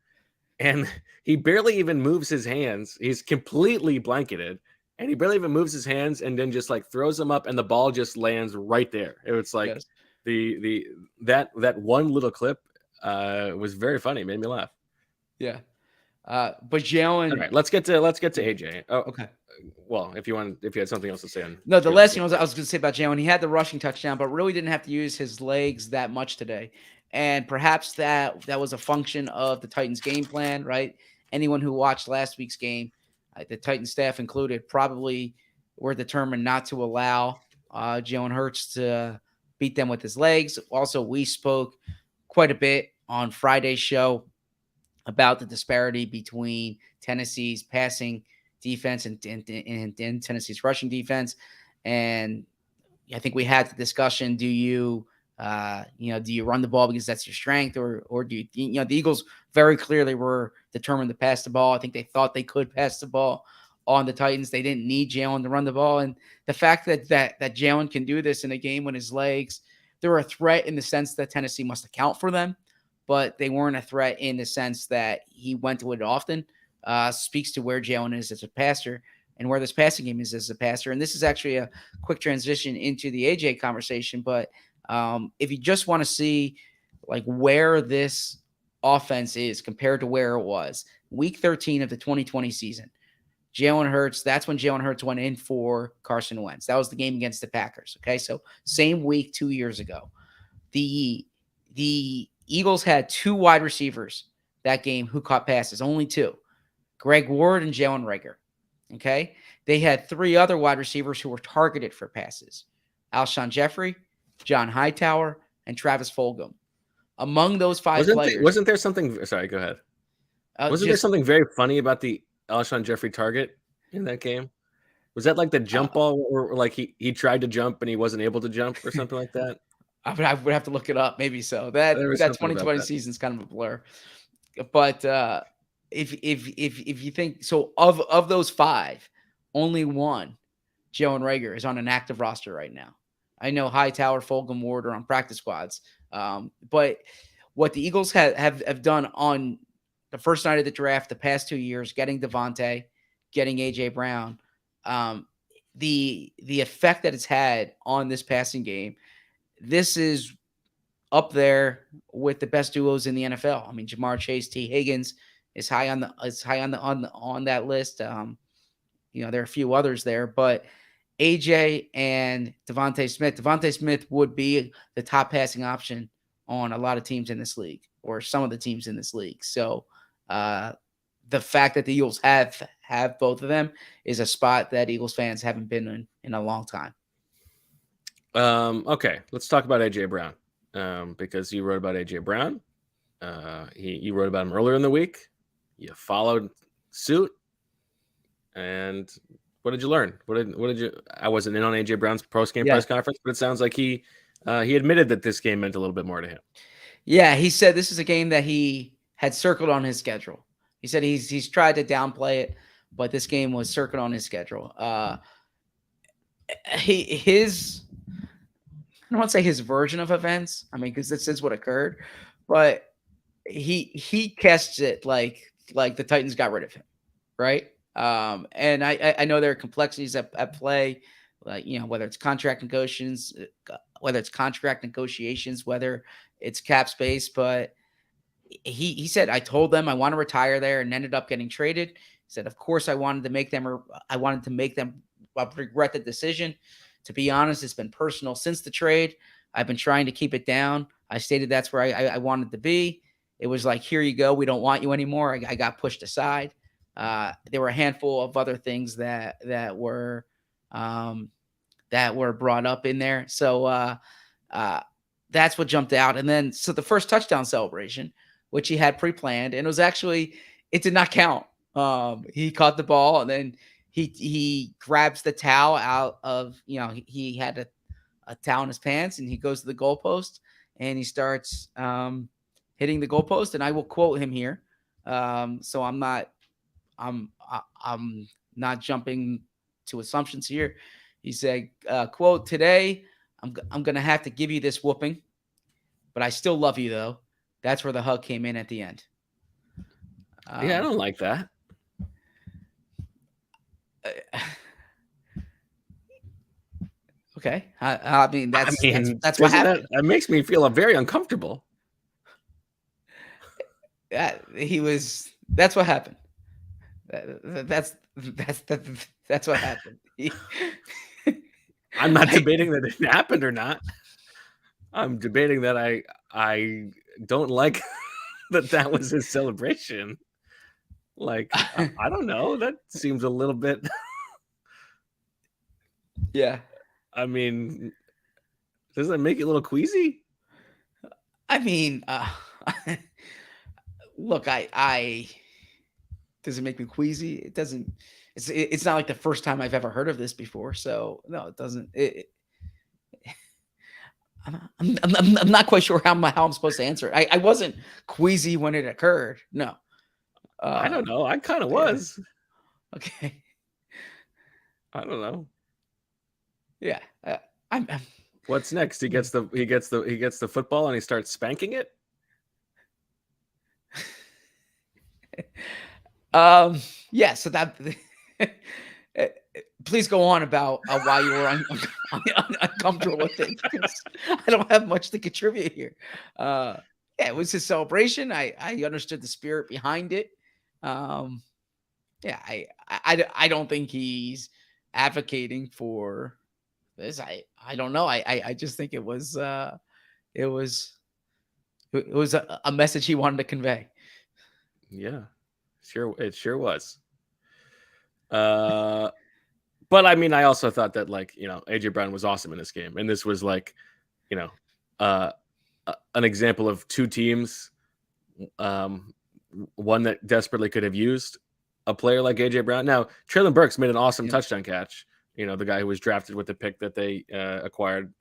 and he barely even moves his hands. He's completely blanketed, and he barely even moves his hands, and then just like throws them up, and the ball just lands right there. It was like that one little clip was very funny. It made me laugh. Yeah. But Jalen. All right, let's get to AJ. Oh, okay. Well, if you had something else to say on. No, the last thing I was going to say about Jalen, he had the rushing touchdown, but really didn't have to use his legs that much today. And perhaps that was a function of the Titans' game plan, right? Anyone who watched last week's game, the Titans staff included, probably were determined not to allow Jalen Hurts to beat them with his legs. Also, we spoke quite a bit on Friday's show about the disparity between Tennessee's passing defense and Tennessee's rushing defense. And I think we had the discussion, do you run the ball because that's your strength, or do you, the Eagles very clearly were determined to pass the ball. I think they thought they could pass the ball on the Titans. They didn't need Jalen to run the ball. And the fact that Jalen can do this in a game when his legs, they're a threat in the sense that Tennessee must account for them, but they weren't a threat in the sense that he went to it often, speaks to where Jalen is as a passer and where this passing game is as a passer. And this is actually a quick transition into the AJ conversation. But if you just want to see like where this offense is compared to where it was, week 13 of the 2020 season, Jalen Hurts, that's when Jalen Hurts went in for Carson Wentz. That was the game against the Packers. Okay, so same week 2 years ago. The Eagles had 2 wide receivers that game who caught passes, only 2. Greg Ward and Jalen Reagor. Okay, they had 3 other wide receivers who were targeted for passes: Alshon Jeffrey, John Hightower, and Travis Fulgham. Among those 5 players, wasn't there something? Sorry, go ahead. Wasn't there something very funny about the Alshon Jeffrey target in that game? Was that like the jump ball, or like he tried to jump and he wasn't able to jump, or something like that? I would have to look it up. Maybe so. That 2020 season is kind of a blur. But if you think so, of those 5, only one, Jalen Reagor, is on an active roster right now. I know Hightower, Fulgham, Ward are on practice squads. But what the Eagles have done on the first night of the draft the past 2 years, getting Devontae, getting A.J. Brown, the effect that it's had on this passing game, this is up there with the best duos in the NFL. I mean, Jamar Chase, T. Higgins is high on that list. There are a few others there, but AJ and Devontae Smith. Devontae Smith would be the top passing option on a lot of teams in this league, or some of the teams in this league. So the fact that the Eagles have both of them is a spot that Eagles fans haven't been in a long time. Okay, let's talk about A.J. Brown, because you wrote about A.J. Brown. You wrote about him earlier in the week. You followed suit. And what did you learn? What did you? I wasn't in on A.J. Brown's post-game press conference, but it sounds like he admitted that this game meant a little bit more to him. Yeah, he said this is a game that he had circled on his schedule. He said he's tried to downplay it, but this game was circled on his schedule. I don't want to say his version of events. I mean, because this is what occurred, but he cast it like the Titans got rid of him, right? And I know there are complexities at play, like, whether it's contract negotiations, whether it's cap space, but he said, I told them I want to retire there, and ended up getting traded. He said, of course I wanted to make them regret the decision. To be honest, it's been personal since the trade. I've been trying to keep it down. I stated that's where I wanted to be. It was like, here you go. We don't want you anymore. I got pushed aside. There were a handful of other things that were brought up in there. So that's what jumped out. And then, so the first touchdown celebration, which he had pre-planned, and it did not count. He caught the ball, and then he grabs the towel out of, he had a towel in his pants, and he goes to the goalpost and he starts hitting the goalpost. And I will quote him here. So I'm not jumping to assumptions here. He said, quote, "Today I'm going to have to give you this whooping, but I still love you though." That's where the hug came in at the end. Yeah, I don't like that. Okay. I mean, that's what happened. That makes me feel very uncomfortable. That's what happened. That's what happened. I'm not debating that it happened or not. I'm debating that I don't like that was his celebration. Like, I don't know. That seems a little bit. Yeah. I mean, Doesn't that make you a little queasy? I mean, look, I does it make me queasy? It doesn't. It's not like the first time I've ever heard of this before. So no, it doesn't. I'm not quite sure how I'm supposed to answer it. I wasn't queasy when it occurred. No. I don't know. I kind of yeah. was. Okay. I don't know. Yeah. I'm What's next? He gets the football and he starts spanking it. Yeah. So that. Please go on about why you were uncomfortable with it. Because I don't have much to contribute here. Yeah, it was his celebration. I understood the spirit behind it. Yeah, I don't think he's advocating for this. I don't know. I just think it was a message he wanted to convey. Yeah, it sure was. But I mean, I also thought that AJ Brown was awesome in this game, and this was an example of two teams, one that desperately could have used a player like AJ Brown. Now, Treylon Burks made an awesome touchdown catch. The guy who was drafted with the pick that they acquired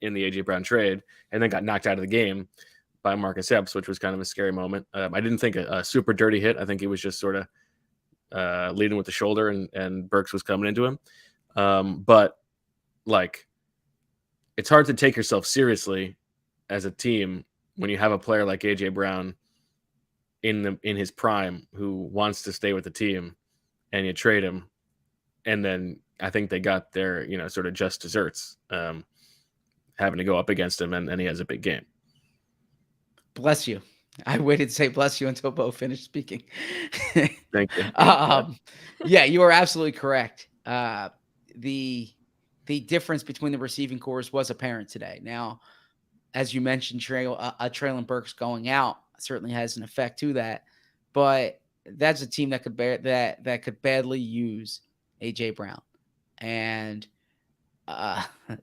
in the AJ Brown trade, and then got knocked out of the game by Marcus Epps, which was kind of a scary moment. I didn't think a super dirty hit. I think he was just sort of leading with the shoulder, and Burks was coming into him. But it's hard to take yourself seriously as a team when you have a player like AJ Brown in his prime who wants to stay with the team, and you trade him, and then I think they got their sort of just desserts, having to go up against him, and he has a big game. Bless you. I waited to say bless you until Bo finished speaking. Thank you. Yeah, you are absolutely correct. The difference between the receiving cores was apparent today. Now, as you mentioned, Treylon Burks going out certainly has an effect to that, but that's a team that could could badly use AJ Brown, and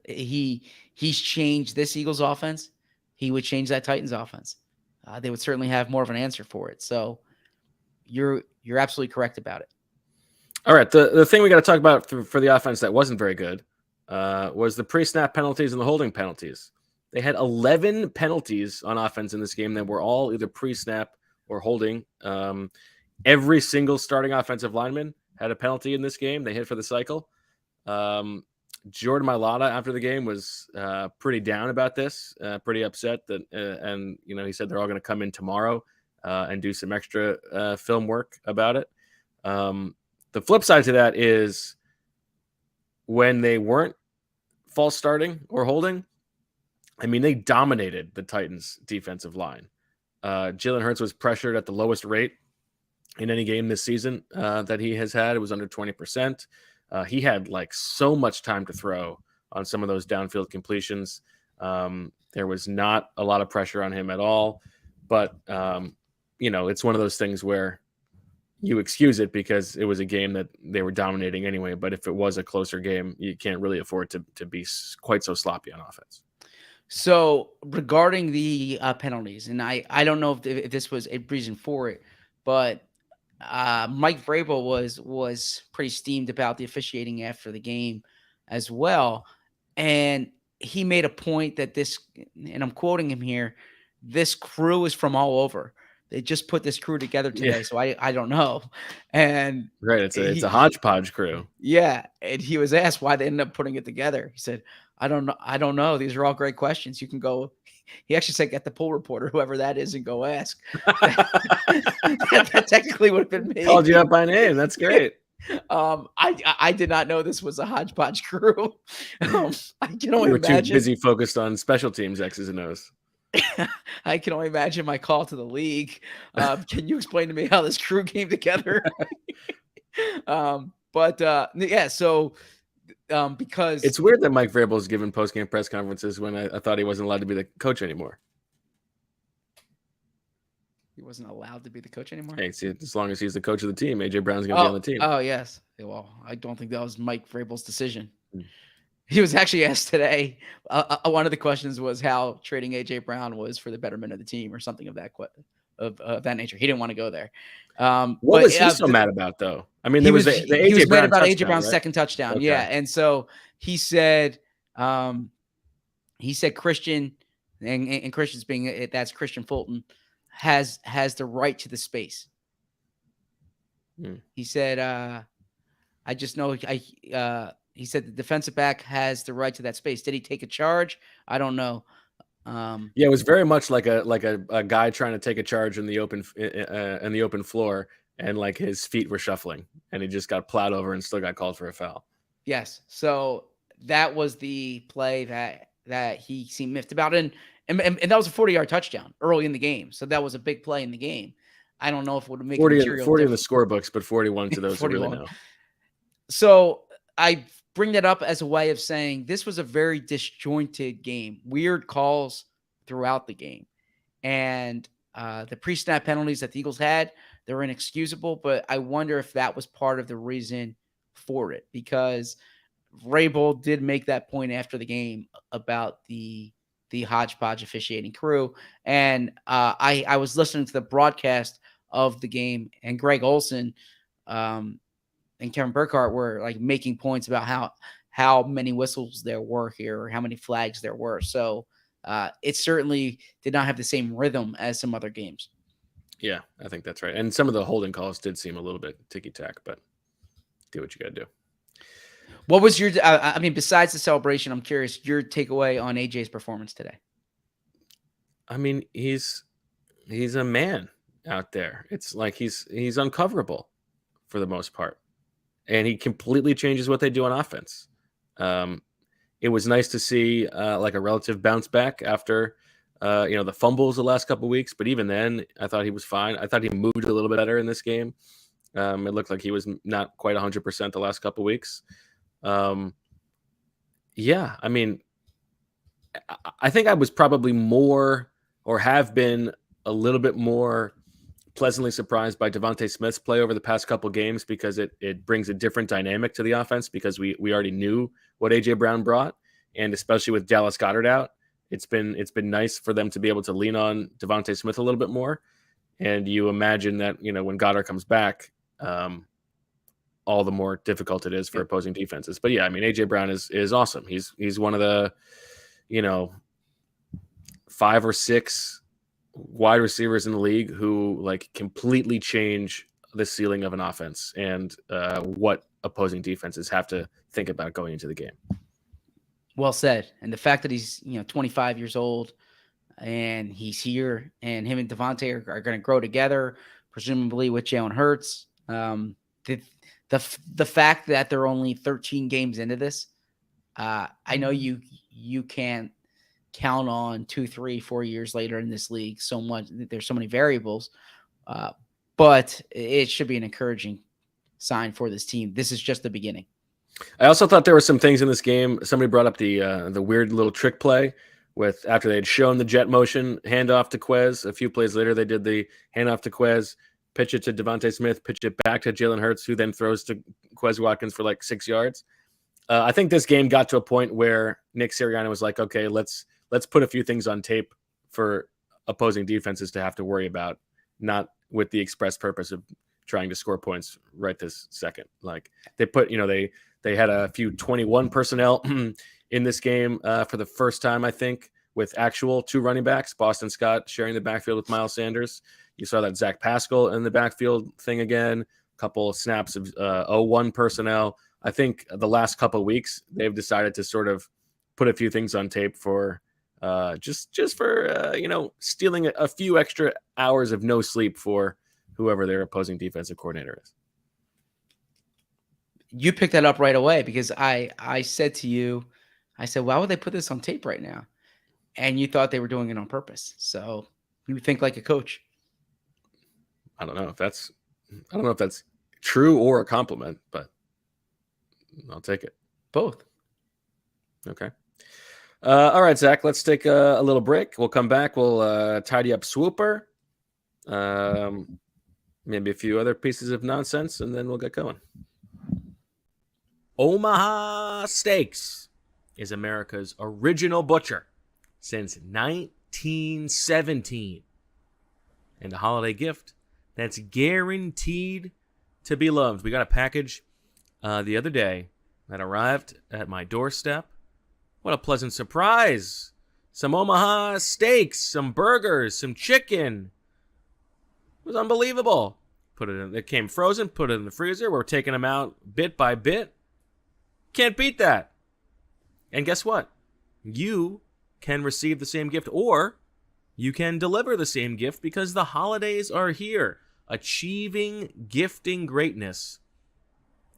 he's changed this Eagles offense. He would change that Titans offense. They would certainly have more of an answer for it. So you're absolutely correct about it. All right. The thing we got to talk about for the offense that wasn't very good was the pre-snap penalties and the holding penalties. They had 11 penalties on offense in this game that were all either pre-snap or holding. Every single starting offensive lineman had a penalty in this game. They hit for the cycle. Jordan Mailata after the game was pretty down about this, pretty upset that, and he said they're all going to come in tomorrow and do some extra film work about it. The flip side to that is when they weren't false starting or holding, I mean, they dominated the Titans defensive line. Jalen Hurts was pressured at the lowest rate in any game this season that he has had. It was under 20%. He had so much time to throw on some of those downfield completions. There was not a lot of pressure on him at all, but it's one of those things where you excuse it because it was a game that they were dominating anyway. But if it was a closer game, you can't really afford to be quite so sloppy on offense. So regarding the penalties, and I don't know if this was a reason for it, but Mike Vrabel was pretty steamed about the officiating after the game as well. And he made a point that this, and I'm quoting him here, this crew is from all over. They just put this crew together today. So I don't know. And right. It's a hodgepodge crew. Yeah. And he was asked why they ended up putting it together. He said, I don't know. These are all great questions. You can go. He actually said, get the poll reporter, whoever that is, and go ask. that technically would have been me. Called you up by name. That's great. I did not know this was a hodgepodge crew. I can only you were imagine. Too busy focused on special teams X's and O's. I can only imagine my call to the league. Can you explain to me how this crew came together? Yeah, so because it's weird that Mike Vrabel is giving post-game press conferences when I thought he wasn't allowed to be the coach anymore. He wasn't allowed to be the coach anymore? Hey, see, as long as he's the coach of the team, AJ Brown's going to be on the team. Oh, yes. Well, I don't think that was Mike Vrabel's decision. He was actually asked today. One of the questions was how trading AJ Brown was for the betterment of the team, or something of that nature. He didn't want to go there. What was he so mad about, though? I mean, there was the he was AJ mad Brown about AJ touchdown, Brown's right? second touchdown. Okay. Yeah, and so he said Christian and Christian's being that's Christian Fulton has the right to the space. He said, I just know he said the defensive back has the right to that space. Did he take a charge? I don't know. Yeah, it was very much like a guy trying to take a charge in the open floor, and like his feet were shuffling, and he just got plowed over and still got called for a foul. Yes, so that was the play that he seemed miffed about, and that was a 40-yard touchdown early in the game. So that was a big play in the game. I don't know if it would make 40 material 40 in the difference. scorebooks, but 41 to those who really know. So I bring that up as a way of saying this was a very disjointed game, weird calls throughout the game. And the pre-snap penalties that the Eagles had, they're inexcusable, but I wonder if that was part of the reason for it, because Vrabel did make that point after the game about the hodgepodge officiating crew. And I was listening to the broadcast of the game, and Greg Olson and Kevin Burkhardt were like making points about how many whistles there were here, or how many flags there were. So it certainly did not have the same rhythm as some other games. Yeah, I think that's right. And some of the holding calls did seem a little bit ticky-tack, but do what you got to do. What was your, I mean, besides the celebration, I'm curious, your takeaway on AJ's performance today? I mean, he's a man out there. It's like he's uncoverable for the most part. And he completely changes what they do on offense. It was nice to see like a relative bounce back after the fumbles the last couple of weeks. But even then, I thought he was fine. I thought he moved a little bit better in this game. It looked like he was not quite 100% the last couple of weeks. Yeah, I mean, I think I was probably more, or have been a little bit more pleasantly surprised by Devontae Smith's play over the past couple games, because it brings a different dynamic to the offense, because we already knew what AJ Brown brought, and especially with Dallas Goedert out, it's been nice for them to be able to lean on Devontae Smith a little bit more. And you imagine that when Goddard comes back, all the more difficult it is for opposing defenses. But yeah, I mean, AJ Brown is awesome. He's one of the 5 or 6 wide receivers in the league who like completely change the ceiling of an offense and what opposing defenses have to think about going into the game. Well said. And the fact that he's 25 years old and he's here, and him and Devontae are going to grow together, presumably with Jalen Hurts. The fact that they're only 13 games into this, I know you can't count on 2, 3, 4 years later in this league so much. There's so many variables, but it should be an encouraging sign for this team. This is just the beginning. I also thought there were some things in this game. Somebody brought up the weird little trick play with, after they had shown the jet motion handoff to Quez. A few plays later, they did the handoff to Quez, pitch it to Devontae Smith, pitch it back to Jalen Hurts, who then throws to Quez Watkins for like 6 yards. I think this game got to a point where Nick Sirianni was like, okay, let's put a few things on tape for opposing defenses to have to worry about, not with the express purpose of trying to score points right this second. Like they put, they had a few 21 personnel in this game for the first time, I think, with actual 2 running backs, Boston Scott sharing the backfield with Miles Sanders. You saw that Zach Pascal in the backfield thing again, a couple of snaps of 0-1 personnel. I think the last couple of weeks, they've decided to sort of put a few things on tape for just for, stealing a few extra hours of no sleep for whoever their opposing defensive coordinator is. You picked that up right away, because I said to you, I said, why would they put this on tape right now? And you thought they were doing it on purpose. So you think like a coach. I don't know if that's true or a compliment, but I'll take it. Both. Okay. All right, Zach, let's take a little break. We'll come back. We'll tidy up Swooper, maybe a few other pieces of nonsense, and then we'll get going. Omaha Steaks is America's original butcher since 1917. And a holiday gift that's guaranteed to be loved. We got a package the other day that arrived at my doorstep. What a pleasant surprise. Some Omaha steaks, some burgers, some chicken. It was unbelievable. It came frozen, put it in the freezer. We're taking them out bit by bit. Can't beat that. And guess what? You can receive the same gift, or you can deliver the same gift, because the holidays are here. Achieving gifting greatness.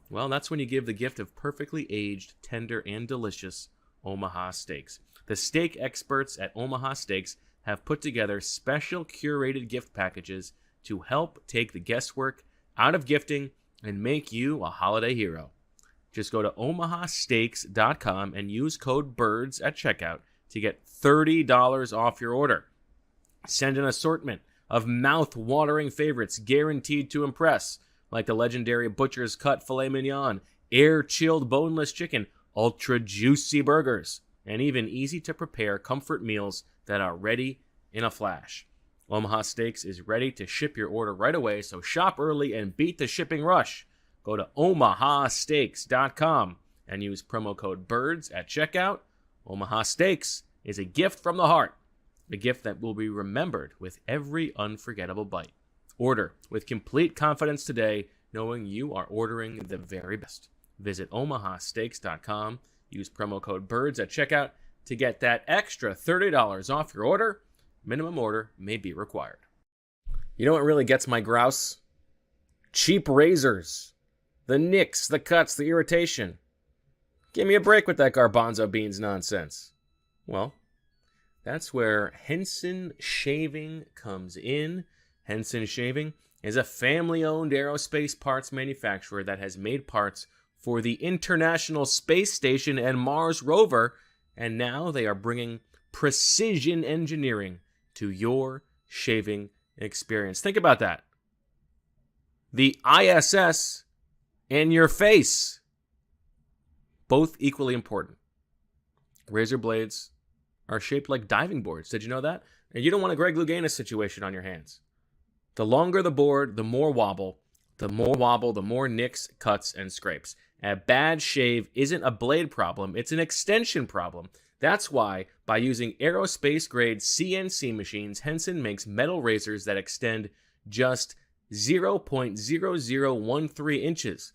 Well, that's when you give the gift of perfectly aged, tender, and delicious Omaha steaks. The steak experts at Omaha Steaks have put together special curated gift packages to help take the guesswork out of gifting and make you a holiday hero. Just go to omahasteaks.com and use code BIRDS at checkout to get $30 off your order. Send an assortment of mouth-watering favorites guaranteed to impress, like the legendary Butcher's Cut Filet Mignon, air-chilled boneless chicken, ultra-juicy burgers, and even easy-to-prepare comfort meals that are ready in a flash. Omaha Steaks is ready to ship your order right away, so shop early and beat the shipping rush. Go to omahasteaks.com and use promo code BIRDS at checkout. Omaha Steaks is a gift from the heart, a gift that will be remembered with every unforgettable bite. Order with complete confidence today, knowing you are ordering the very best. Visit omahasteaks.com. Use promo code BIRDS at checkout to get that extra $30 off your order. Minimum order may be required. You know what really gets my grouse? Cheap razors. The nicks, the cuts, the irritation. Give me a break with that garbanzo beans nonsense. Well, that's where Henson Shaving comes in. Henson Shaving is a family-owned aerospace parts manufacturer that has made parts for the International Space Station and Mars rover, and now they are bringing precision engineering to your shaving experience. Think about that. The ISS and your face, both equally important. Razor blades are shaped like diving boards. Did you know that? And you don't want a Greg Louganis situation on your hands. The longer the board, the more wobble, the more nicks, cuts, and scrapes. A bad shave isn't a blade problem, it's an extension problem. That's why, by using aerospace-grade CNC machines, Henson makes metal razors that extend just 0.0013 inches,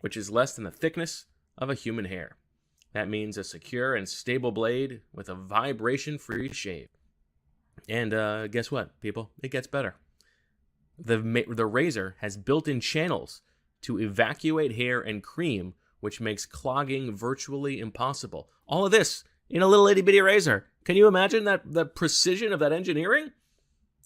which is less than the thickness of a human hair. That means a secure and stable blade with a vibration-free shave. And guess what, people? It gets better. The razor has built-in channels to evacuate hair and cream, which makes clogging virtually impossible. All of this in a little itty-bitty razor. Can you imagine the precision of that engineering?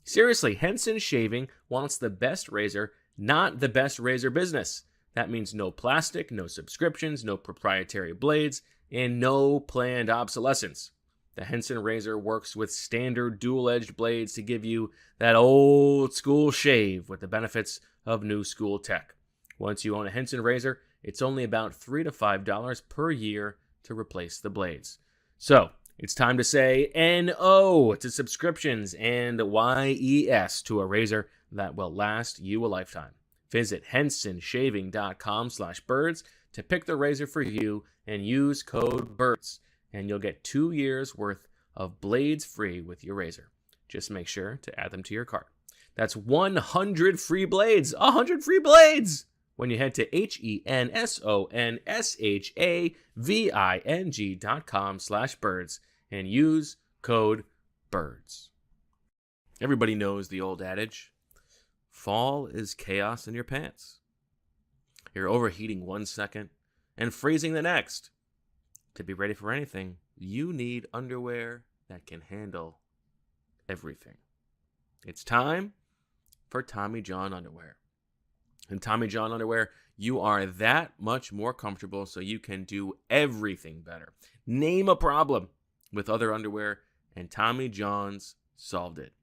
Seriously, Henson Shaving wants the best razor, not the best razor business. That means no plastic, no subscriptions, no proprietary blades, and no planned obsolescence. The Henson razor works with standard dual-edged blades to give you that old-school shave with the benefits of new-school tech. Once you own a Henson razor, it's only about $3 to $5 per year to replace the blades. So, it's time to say NO to subscriptions and YES to a razor that will last you a lifetime. Visit hensonshaving.com/birds to pick the razor for you and use code BIRDS, and you'll get 2 years worth of blades free with your razor. Just make sure to add them to your cart. That's 100 free blades, 100 free blades, when you head to hensonshaving.com/birds and use code BIRDS. Everybody knows the old adage, fall is chaos in your pants. You're overheating 1 second and freezing the next. To be ready for anything, you need underwear that can handle everything. It's time for Tommy John underwear. In Tommy John underwear, you are that much more comfortable, so you can do everything better. Name a problem with other underwear, and Tommy John's solved it.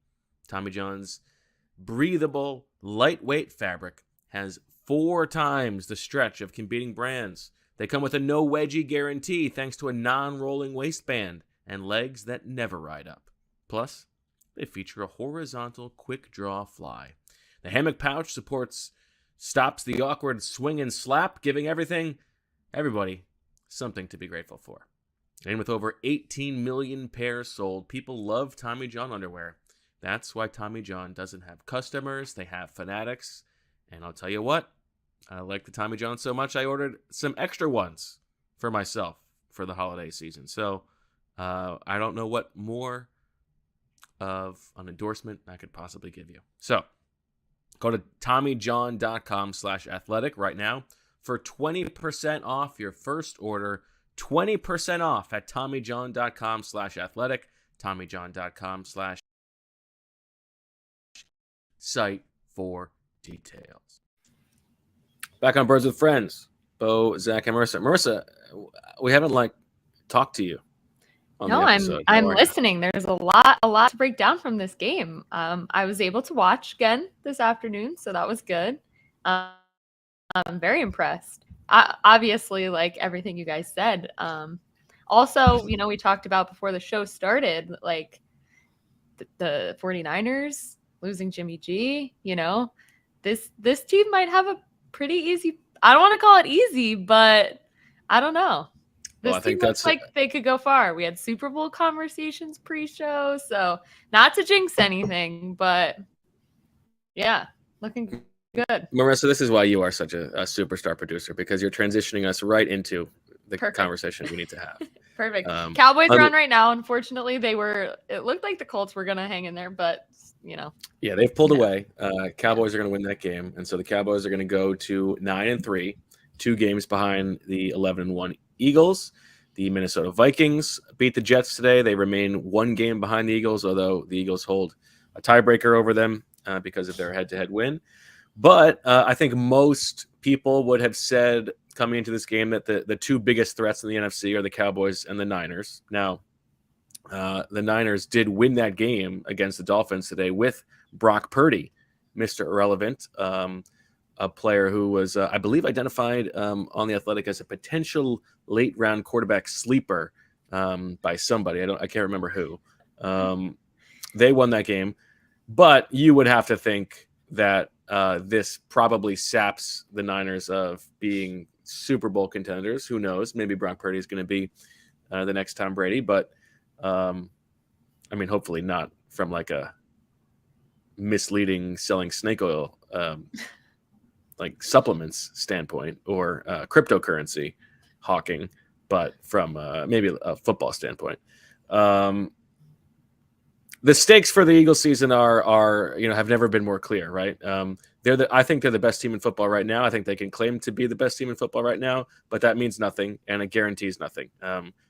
Tommy John's breathable, lightweight fabric has 4 times the stretch of competing brands. They come with a no wedgie guarantee thanks to a non-rolling waistband and legs that never ride up. Plus, they feature a horizontal quick draw fly. The hammock pouch stops the awkward swing and slap, giving everybody something to be grateful for. And with over 18 million pairs sold, people love Tommy John underwear. That's why Tommy John doesn't have customers, they have fanatics. And I'll tell you what, I like the Tommy John so much, I ordered some extra ones for myself for the holiday season. So I don't know what more of an endorsement I could possibly give you. So go to TommyJohn.com/athletic right now for 20% off your first order. 20% off at TommyJohn.com/athletic. TommyJohn.com/site for details. Back on Birds with Friends, Bo, Zach, and Marissa. Marissa, we haven't talked to you. No, I'm listening. There's a lot to break down from this game. I was able to watch again this afternoon, so that was good. I'm very impressed. Obviously, like everything you guys said. Also, we talked about before the show started, like the 49ers losing Jimmy G. This team might have a pretty easy. I don't want to call it easy, but I don't know. This team looks like they could go far. We had Super Bowl conversations pre-show, so not to jinx anything, but yeah, looking good. Marissa, this is why you are such a superstar producer, because you're transitioning us right into the conversation we need to have. Perfect. Cowboys are on right now. Unfortunately, it looked like the Colts were going to hang in there, but Yeah, they've pulled away. Cowboys are going to win that game, and so the Cowboys are going to go to 9-3, 2 games behind the 11-1 Eagles. The Minnesota Vikings beat the Jets today. They remain 1 game behind the Eagles, although the Eagles hold a tiebreaker over them because of their head-to-head win. But I think most people would have said coming into this game that the 2 biggest threats in the NFC are the Cowboys and the Niners. Now, the Niners did win that game against the Dolphins today with Brock Purdy, Mr. Irrelevant, a player who was, I believe, identified on The Athletic as a potential late-round quarterback sleeper by somebody. I can't remember who. They won that game. But you would have to think that this probably saps the Niners of being Super Bowl contenders. Who knows? Maybe Brock Purdy is going to be the next Tom Brady. But, hopefully not from like a misleading selling snake oil like supplements standpoint or cryptocurrency hawking, but from maybe a football standpoint. The stakes for the Eagles season are have never been more clear, right? I think they're the best team in football right now. I think they can claim to be the best team in football right now, but that means nothing, and it guarantees nothing.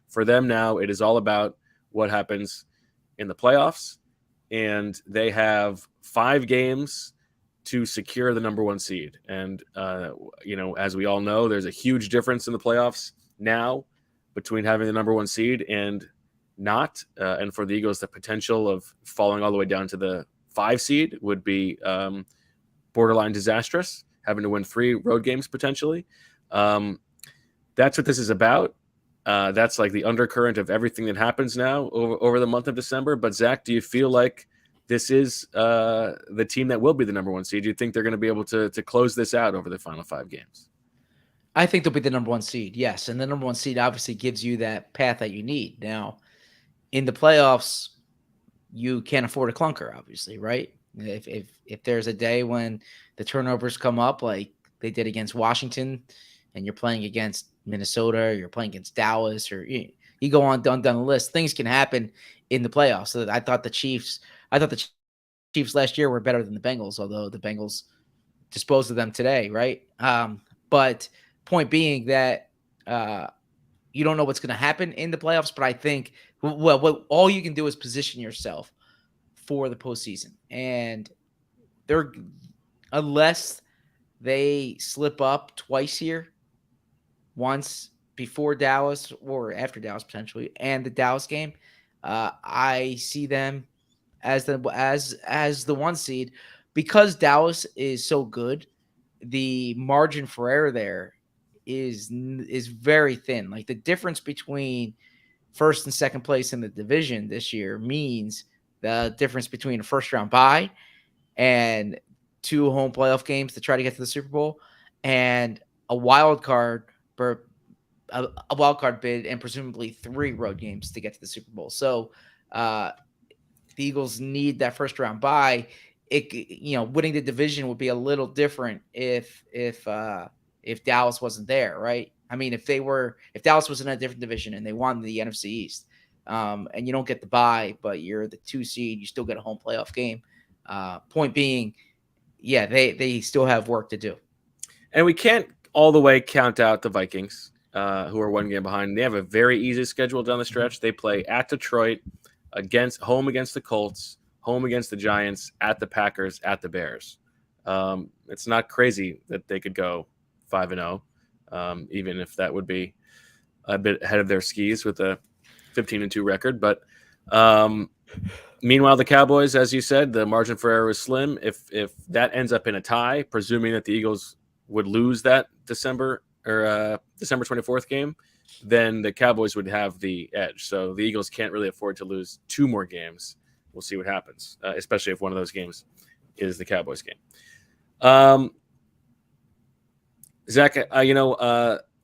For them now, it is all about what happens in the playoffs, and they have 5 games to secure the number 1 seed. And, as we all know, there's a huge difference in the playoffs now between having the number 1 seed and not. And for the Eagles, the potential of falling all the way down to the 5 seed would be borderline disastrous, having to win 3 road games potentially. That's what this is about. That's like the undercurrent of everything that happens now over the month of December. But Zach, do you feel like this is the team that will be the number 1 seed? Do you think they're going to be able to close this out over the final 5 games? I think they'll be the number 1 seed, yes. And the number 1 seed obviously gives you that path that you need. Now, in the playoffs, you can't afford a clunker, obviously, right? If there's a day when the turnovers come up like they did against Washington, and you're playing against Minnesota, you're playing against Dallas, or you go on down the list, things can happen in the playoffs. So I thought the Chiefs last year were better than the Bengals, although the Bengals disposed of them today, right? But point being that you don't know what's going to happen in the playoffs, but I think what all you can do is position yourself for the postseason. And unless they slip up twice here, once before Dallas or after Dallas potentially, and the Dallas game, I see them as the 1 seed because Dallas is so good. The margin for error there is very thin. Like the difference between first and second place in the division this year means the difference between a first round bye and 2 home playoff games to try to get to the Super Bowl and a wild card a wild card bid and presumably 3 road games to get to the Super Bowl. So the Eagles need that first round bye. Winning the division would be a little different if Dallas wasn't there, right? I mean, if Dallas was in a different division and they won the NFC East, and you don't get the bye, but you're the 2 seed, you still get a home playoff game. Point being, yeah, they still have work to do. And we can't all the way count out the Vikings, who are 1 game behind. They have a very easy schedule down the stretch. They play at Detroit, home against the Colts, home against the Giants, at the Packers, at the Bears. It's not crazy that they could go 5-0, even if that would be a bit ahead of their skis with a 15-2 record. But meanwhile, the Cowboys, as you said, the margin for error is slim. If that ends up in a tie, presuming that the Eagles would lose that December 24th game, then the Cowboys would have the edge. So the Eagles can't really afford to lose 2 more games. We'll see what happens, especially if one of those games is the Cowboys game. Zach,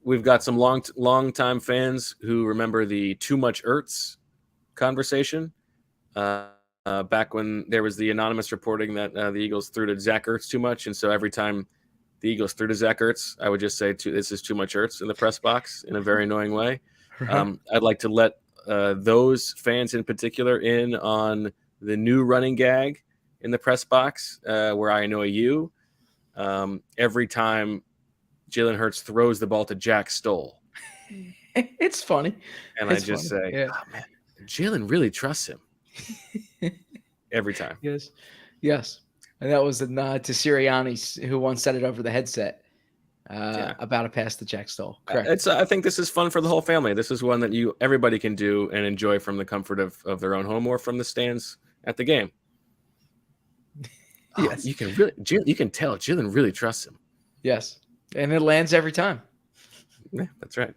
we've got some long-time fans who remember the too much Ertz conversation back when there was the anonymous reporting that the Eagles threw to Zach Ertz too much. And so every time the Eagles threw to Zach Ertz, I would just say, this is too much Ertz in the press box in a very annoying way. I'd like to let those fans in particular in on the new running gag in the press box where I annoy you every time Jalen Hurts throws the ball to Jack Stoll. It's funny. And It's I just funny. say, Yeah. oh, man, Jalen really trusts him. Every time. Yes. And that was a nod to Sirianni, who once said it over the headset about a pass to Jack Stoll. Correct. I think this is fun for the whole family. This is one that everybody can do and enjoy from the comfort of their own home or from the stands at the game. Yes. You can tell Jalen really trusts him. Yes. And it lands every time. Yeah, that's right.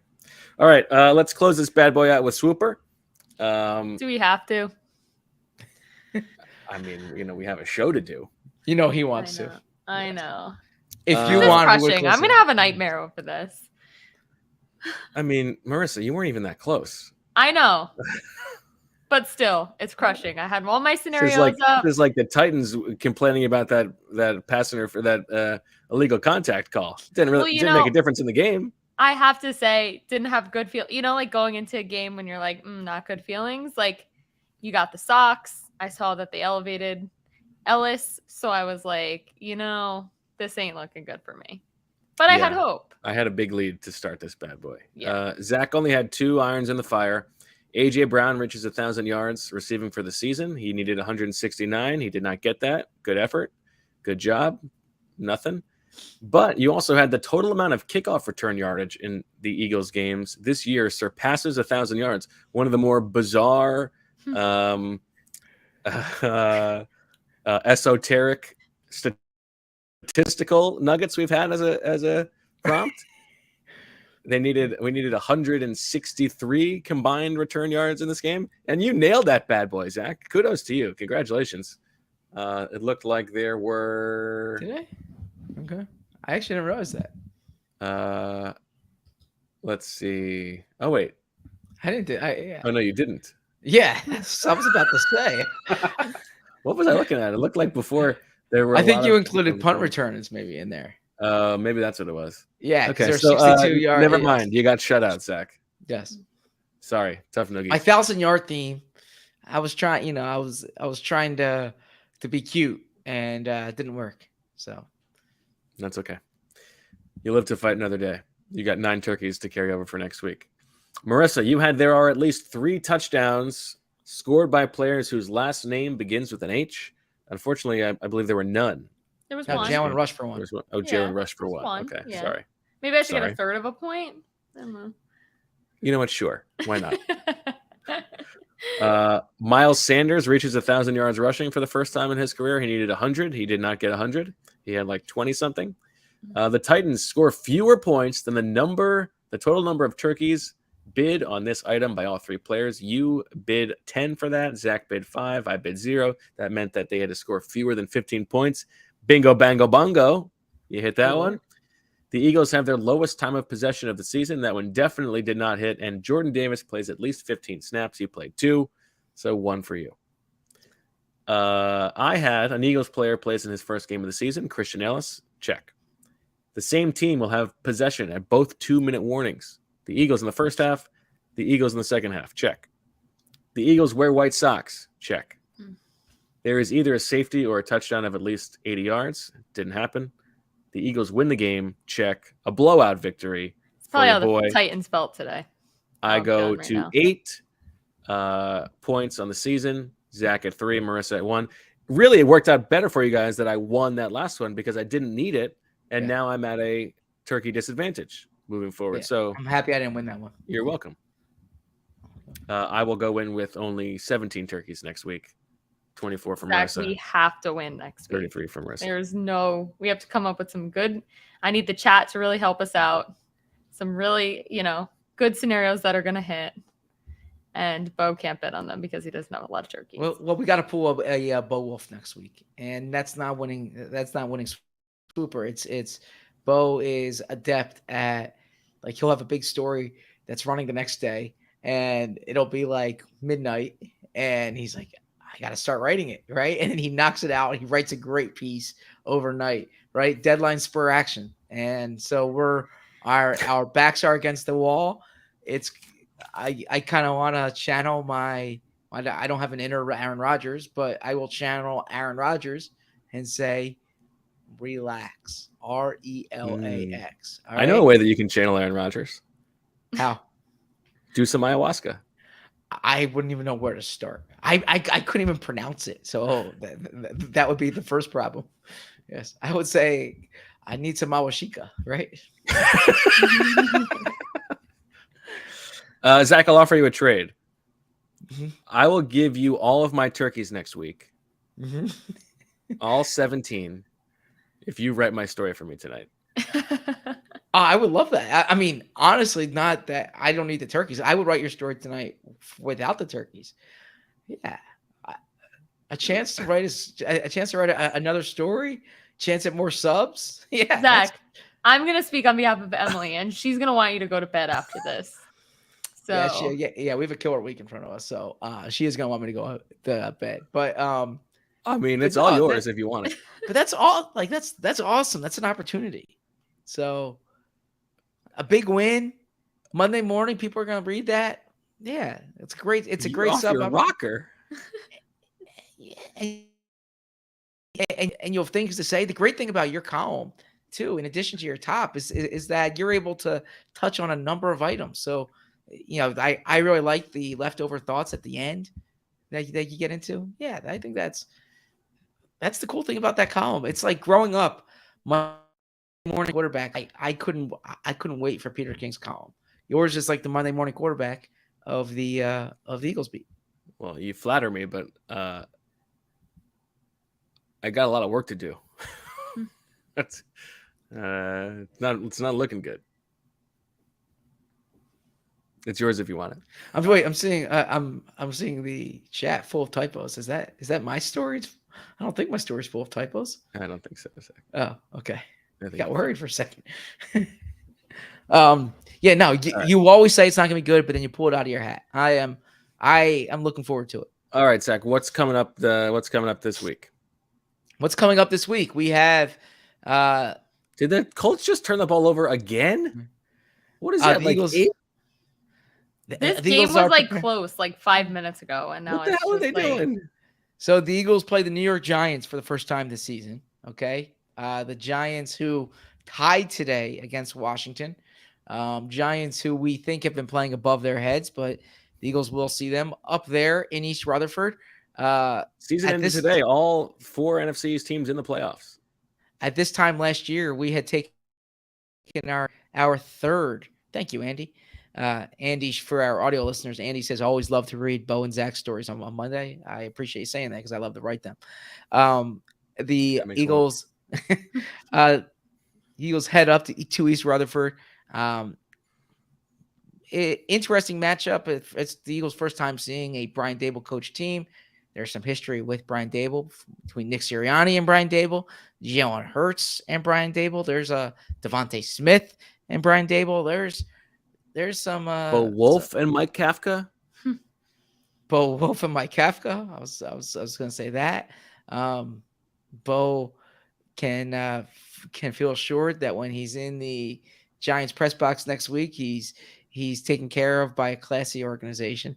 All right, let's close this bad boy out with Swooper. Do we have to? I mean, we have a show to do. He wants to. I know. If This you is want, crushing. I'm gonna have a nightmare over this. I mean, Marissa, you weren't even that close. I know. But still, it's crushing. I had all my scenarios up. This is like the Titans complaining about that passenger for that illegal contact call. Didn't make a difference in the game. I have to say, didn't have good feel. Like going into a game when you're like, not good feelings. Like you got the socks. I saw that they elevated Ellis, so I was like, this ain't looking good for me. But I had hope. I had a big lead to start this bad boy. Yeah. Zach only had 2 irons in the fire. A.J. Brown reaches 1,000 yards receiving for the season. He needed 169. He did not get that. Good effort. Good job. Nothing. But you also had the total amount of kickoff return yardage in the Eagles games this year surpasses 1,000 yards. One of the more bizarre, esoteric statistical nuggets we've had as a prompt. We needed 163 combined return yards in this game, and you nailed that bad boy, Zach. Kudos to you. Congratulations. It looked like there were. Did I? Okay. I actually didn't realize that. Let's see. Oh wait. I didn't. Yeah. Oh no, you didn't. Yeah. I was about to say. What was I looking at? It looked like before there were. I think you included punt returns maybe in there. Maybe that's what it was. Yeah. Okay. There's So 62 yards. never mind. You got shut out, Zach. Yes. Sorry. Tough noogie. My 1,000-yard theme. I was trying. I was trying to be cute, and it didn't work. So. That's okay. You live to fight another day. You got 9 turkeys to carry over for next week. Marissa, there are at least 3 touchdowns scored by players whose last name begins with an H. Unfortunately, I believe there were none. There was No, one. Jalen rushed for one. Oh, Jalen rushed for one. one. Okay, Yeah. sorry. Maybe I should get Sorry. a third of a point. I don't know. You know what? Sure. Why not? Miles Sanders reaches 1,000 yards rushing for the first time in his career. He needed 100. He did not get 100. He had like 20 something. The Titans score fewer points than the total number of turkeys bid on this item by all three players. You bid 10 for that. Zach bid 5. I bid 0. That meant that they had to score fewer than 15 points. Bingo, bango, bongo. You hit that one. The Eagles have their lowest time of possession of the season. That one definitely did not hit. And Jordan Davis plays at least 15 snaps. He played 2. So 1 for you. I had an Eagles player plays in his first game of the season. Christian Ellis. Check. The same team will have possession at both 2-minute warnings. The Eagles in the first half, the Eagles in the second half. Check. The Eagles wear white socks. Check. There is either a safety or a touchdown of at least 80 yards. Didn't happen. The Eagles win the game. Check. A blowout victory. It's probably how boy. the Titans felt today. I go right to now. 8 points on the season. Zach at 3, Marissa at 1. Really, it worked out better for you guys that I won that last one because I didn't need it. And now I'm at a turkey disadvantage moving forward. Yeah, So I'm happy I didn't win that one. you're welcome. I will go in with only 17 turkeys next week. 24 from Zach, Marissa. we have to win next week. 33 from Marissa. We have to come up with some good. I need the chat to really help us out. Some really, good scenarios that are going to hit. And Bo can't bet on them because he doesn't have a lot of turkeys. Well, we got to pull a Bo Wolf next week, and that's not winning. That's not winning Swooper. It's Bo is adept at, like, he'll have a big story that's running the next day, and it'll be like midnight, and he's like, I got to start writing it, right? And then he knocks it out. He writes a great piece overnight, right? Deadline spur action, and so our backs are against the wall. I kind of want to channel I don't have an inner Aaron Rodgers, but I will channel Aaron Rodgers and say, relax. RELAX. All I know a way that you can channel Aaron Rodgers. How? Do some ayahuasca. I wouldn't even know where to start. I couldn't even pronounce it. So that would be the first problem. Yes. I would say I need some awashika, right? Zach, I'll offer you a trade. Mm-hmm. I will give you all of my turkeys next week. Mm-hmm. All 17. If you write my story for me tonight. I would love that. I mean, honestly, not that I don't need the turkeys. I would write your story tonight without the turkeys. Yeah. A chance to write another story, chance at more subs. Yeah. Zach, I'm going to speak on behalf of Emily, and she's going to want you to go to bed after this. So Yeah, we have a killer week in front of us. So she is going to want me to go to bed. But I mean, it's all yours if you want it. But that's all. Like that's awesome. That's an opportunity. So a big win Monday morning. People are going to read that. Yeah, it's great. It's a great sub. Rocker. And you'll have things to say. The great thing about your column, too, in addition to your top, is that you're able to touch on a number of items. So, I really like the leftover thoughts at the end that you get into. Yeah, I think that's the cool thing about that column. It's like growing up, my morning quarterback. I couldn't wait for Peter King's column. Yours is like the Monday morning quarterback of the Eagles beat. Well, you flatter me, but I got a lot of work to do. That's it's not looking good. It's yours if you want it. I'm seeing the chat full of typos. Is that my story? I don't think my story's full of typos. I don't think so. Oh, okay. I think Got worried for a second. Yeah, no, you always say it's not gonna be good, but then you pull it out of your hat. I'm looking forward to it. All right, Zach. What's coming up this week? What's coming up this week? We have Did the Colts just turn the ball over again? What is that? the Like Eagles, this game was close 5 minutes ago, and now what the hell are they doing? So the Eagles play the New York Giants for the first time this season. Okay, the Giants who tied today against Washington. Giants who we think have been playing above their heads, but the Eagles will see them up there in East Rutherford. Season ended today. All 4 NFC teams in the playoffs. At this time last year, we had taken our third. Thank you, Andy. Andy, for our audio listeners, Andy says, always love to read Bo and Zach stories on Monday. I appreciate you saying that because I love to write them. The Eagles, Eagles head up to East Rutherford. Interesting matchup. It's the Eagles' first time seeing a Brian Dable coach team. There's some history with Brian Dable between Nick Sirianni and Brian Dable, Jalen Hurts and Brian Dable. There's a Devontae Smith and Brian Dable. There's some Wulf and Mike Kafka. Bo Wulf and Mike Kafka. I was going to say that. Bo can feel assured that when he's in the Giants press box next week, he's taken care of by a classy organization.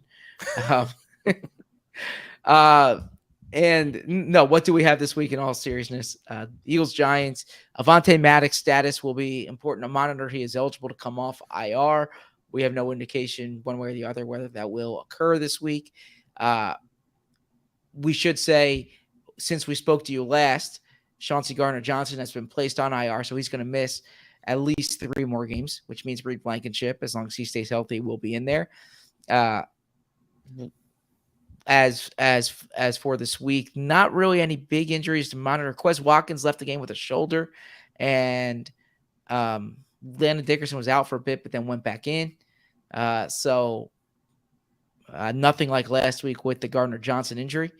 And no, what do we have this week in all seriousness? Eagles Giants. Avonte Maddox status will be important to monitor. He is eligible to come off IR. We have no indication one way or the other whether that will occur this week. We should say, since we spoke to you last, Chauncey Gardner-Johnson has been placed on IR, so he's going to miss at least 3 more games, which means Reed Blankenship, as long as he stays healthy, will be in there. As for this week, not really any big injuries to monitor. Quez Watkins left the game with a shoulder, and Landon Dickerson was out for a bit, but then went back in. So nothing like last week with the Gardner-Johnson injury.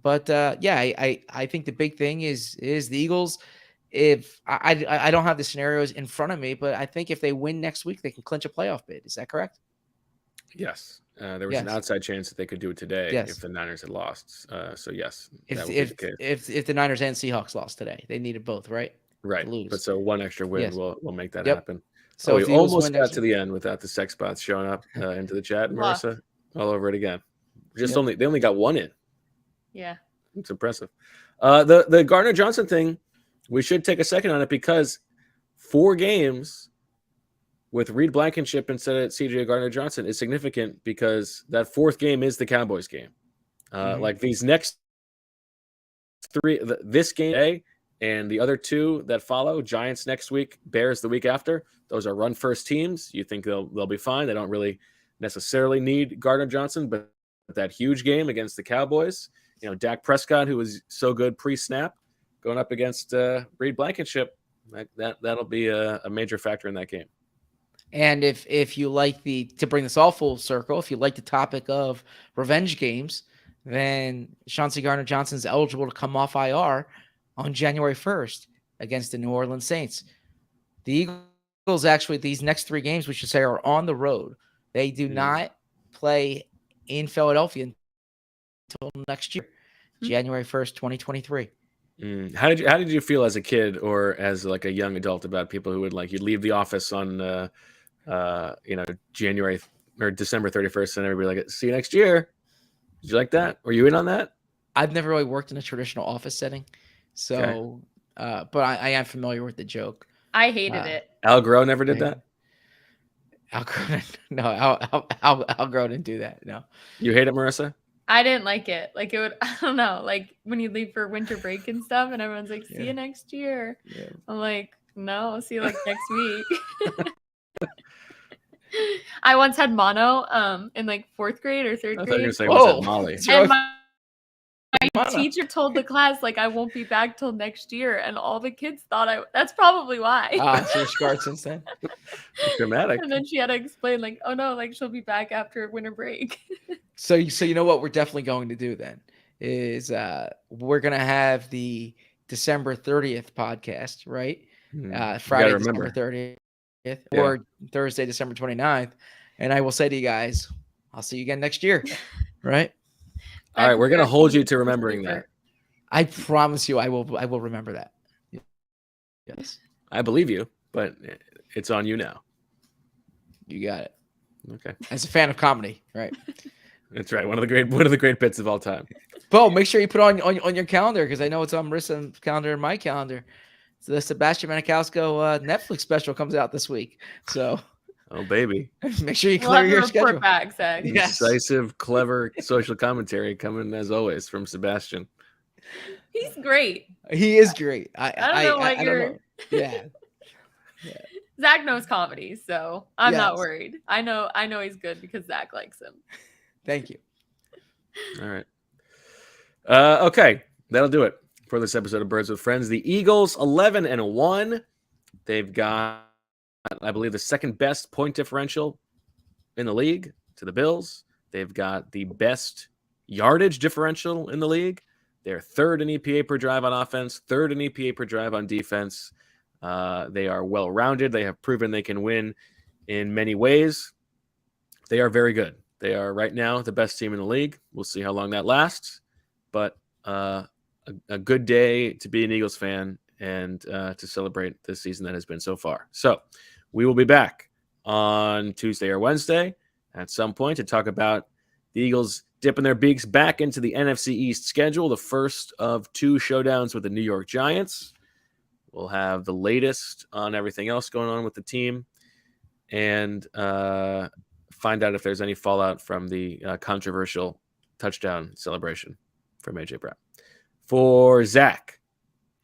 But I think the big thing is the Eagles. If I don't have the scenarios in front of me, but I think if they win next week, they can clinch a playoff bid. Is that correct? Yes. There was an outside chance that they could do it today if the Niners had lost. So yes, that would be the case. If the Niners and Seahawks lost today, they needed both, right? Right. But so one extra win will make that happen. So we almost got to the end without the sex bots showing up into the chat. Marissa, all over it again. They only got one in. Yeah. It's impressive. The Gardner-Johnson thing, we should take a second on it because 4 games with Reed Blankenship instead of CJ Gardner-Johnson is significant because that 4th game is the Cowboys game. Like these next 3, this game and the other 2 that follow, Giants next week, Bears the week after, those are run-first teams. You think they'll be fine. They don't really necessarily need Gardner-Johnson, but that huge game against the Cowboys, Dak Prescott, who was so good pre-snap, going up against Reed Blankenship, that'll be a major factor in that game. And if you like to bring this all full circle, if you like the topic of revenge games, then Chauncey Gardner-Johnson is eligible to come off IR on January 1st against the New Orleans Saints. The Eagles, actually, these next 3 games, we should say, are on the road. They do not play in Philadelphia until next year, January 1st, 2023. How did you feel as a kid or as like a young adult about people who would you'd leave the office on January or December 31st and everybody see you next year? Did you like that? Were you in on that? I've never really worked in a traditional office setting, so but I am familiar with the joke. I hated it. Al Groh never did that. Al Groh didn't do that. No. You hate it, Marissa? I didn't like it. It would, I don't know, when you leave for winter break and stuff, and everyone's like, see you next year. Yeah. I'm like, no, I'll see you next week. I once had mono in 4th grade or 3rd grade. I thought you were going to say, was that Molly? And my teacher told the class, I won't be back till next year. And all the kids thought that's probably why. So you're scarred since then? Dramatic. And then she had to explain, oh no, she'll be back after winter break. So you know what we're definitely going to do then is we're going to have the December 30th podcast, right? Friday, December 30th or Thursday, December 29th. And I will say to you guys, I'll see you again next year, right? All right, we're going to hold you to remembering that. I promise you I will remember that. Yes. I believe you, but it's on you now. You got it. Okay. As a fan of comedy, right? That's right. One of the great bits of all time. Bo, make sure you put on your calendar because I know it's on Marissa's calendar and my calendar. So the Sebastian Maniscalco Netflix special comes out this week. So, oh baby, make sure you clear your schedule. Back, Zach. Yes. Decisive, clever social commentary coming as always from Sebastian. He's great. He is great. I don't know what you're. Yeah. Zach knows comedy, so I'm not worried. I know he's good because Zach likes him. Thank you. All right. Okay, that'll do it for this episode of Birds with Friends. The Eagles 11-1, They've got, I believe, the second best point differential in the league to the Bills. They've got the best yardage differential in the league. They're third in EPA per drive on offense, third in EPA per drive on defense. They are well-rounded. They have proven they can win in many ways. They are very good. They are right now the best team in the league. We'll see how long that lasts, but a good day to be an Eagles fan and to celebrate the season that has been so far. So we will be back on Tuesday or Wednesday at some point to talk about the Eagles dipping their beaks back into the NFC East schedule, the first of 2 showdowns with the New York Giants. We'll have the latest on everything else going on with the team and find out if there's any fallout from the controversial touchdown celebration from A.J. Brown. For Zach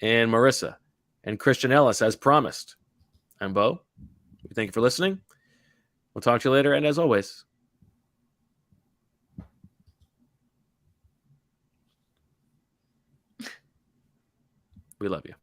and Marissa and Christian Ellis, as promised, I'm Bo. Thank you for listening. We'll talk to you later, and as always, we love you.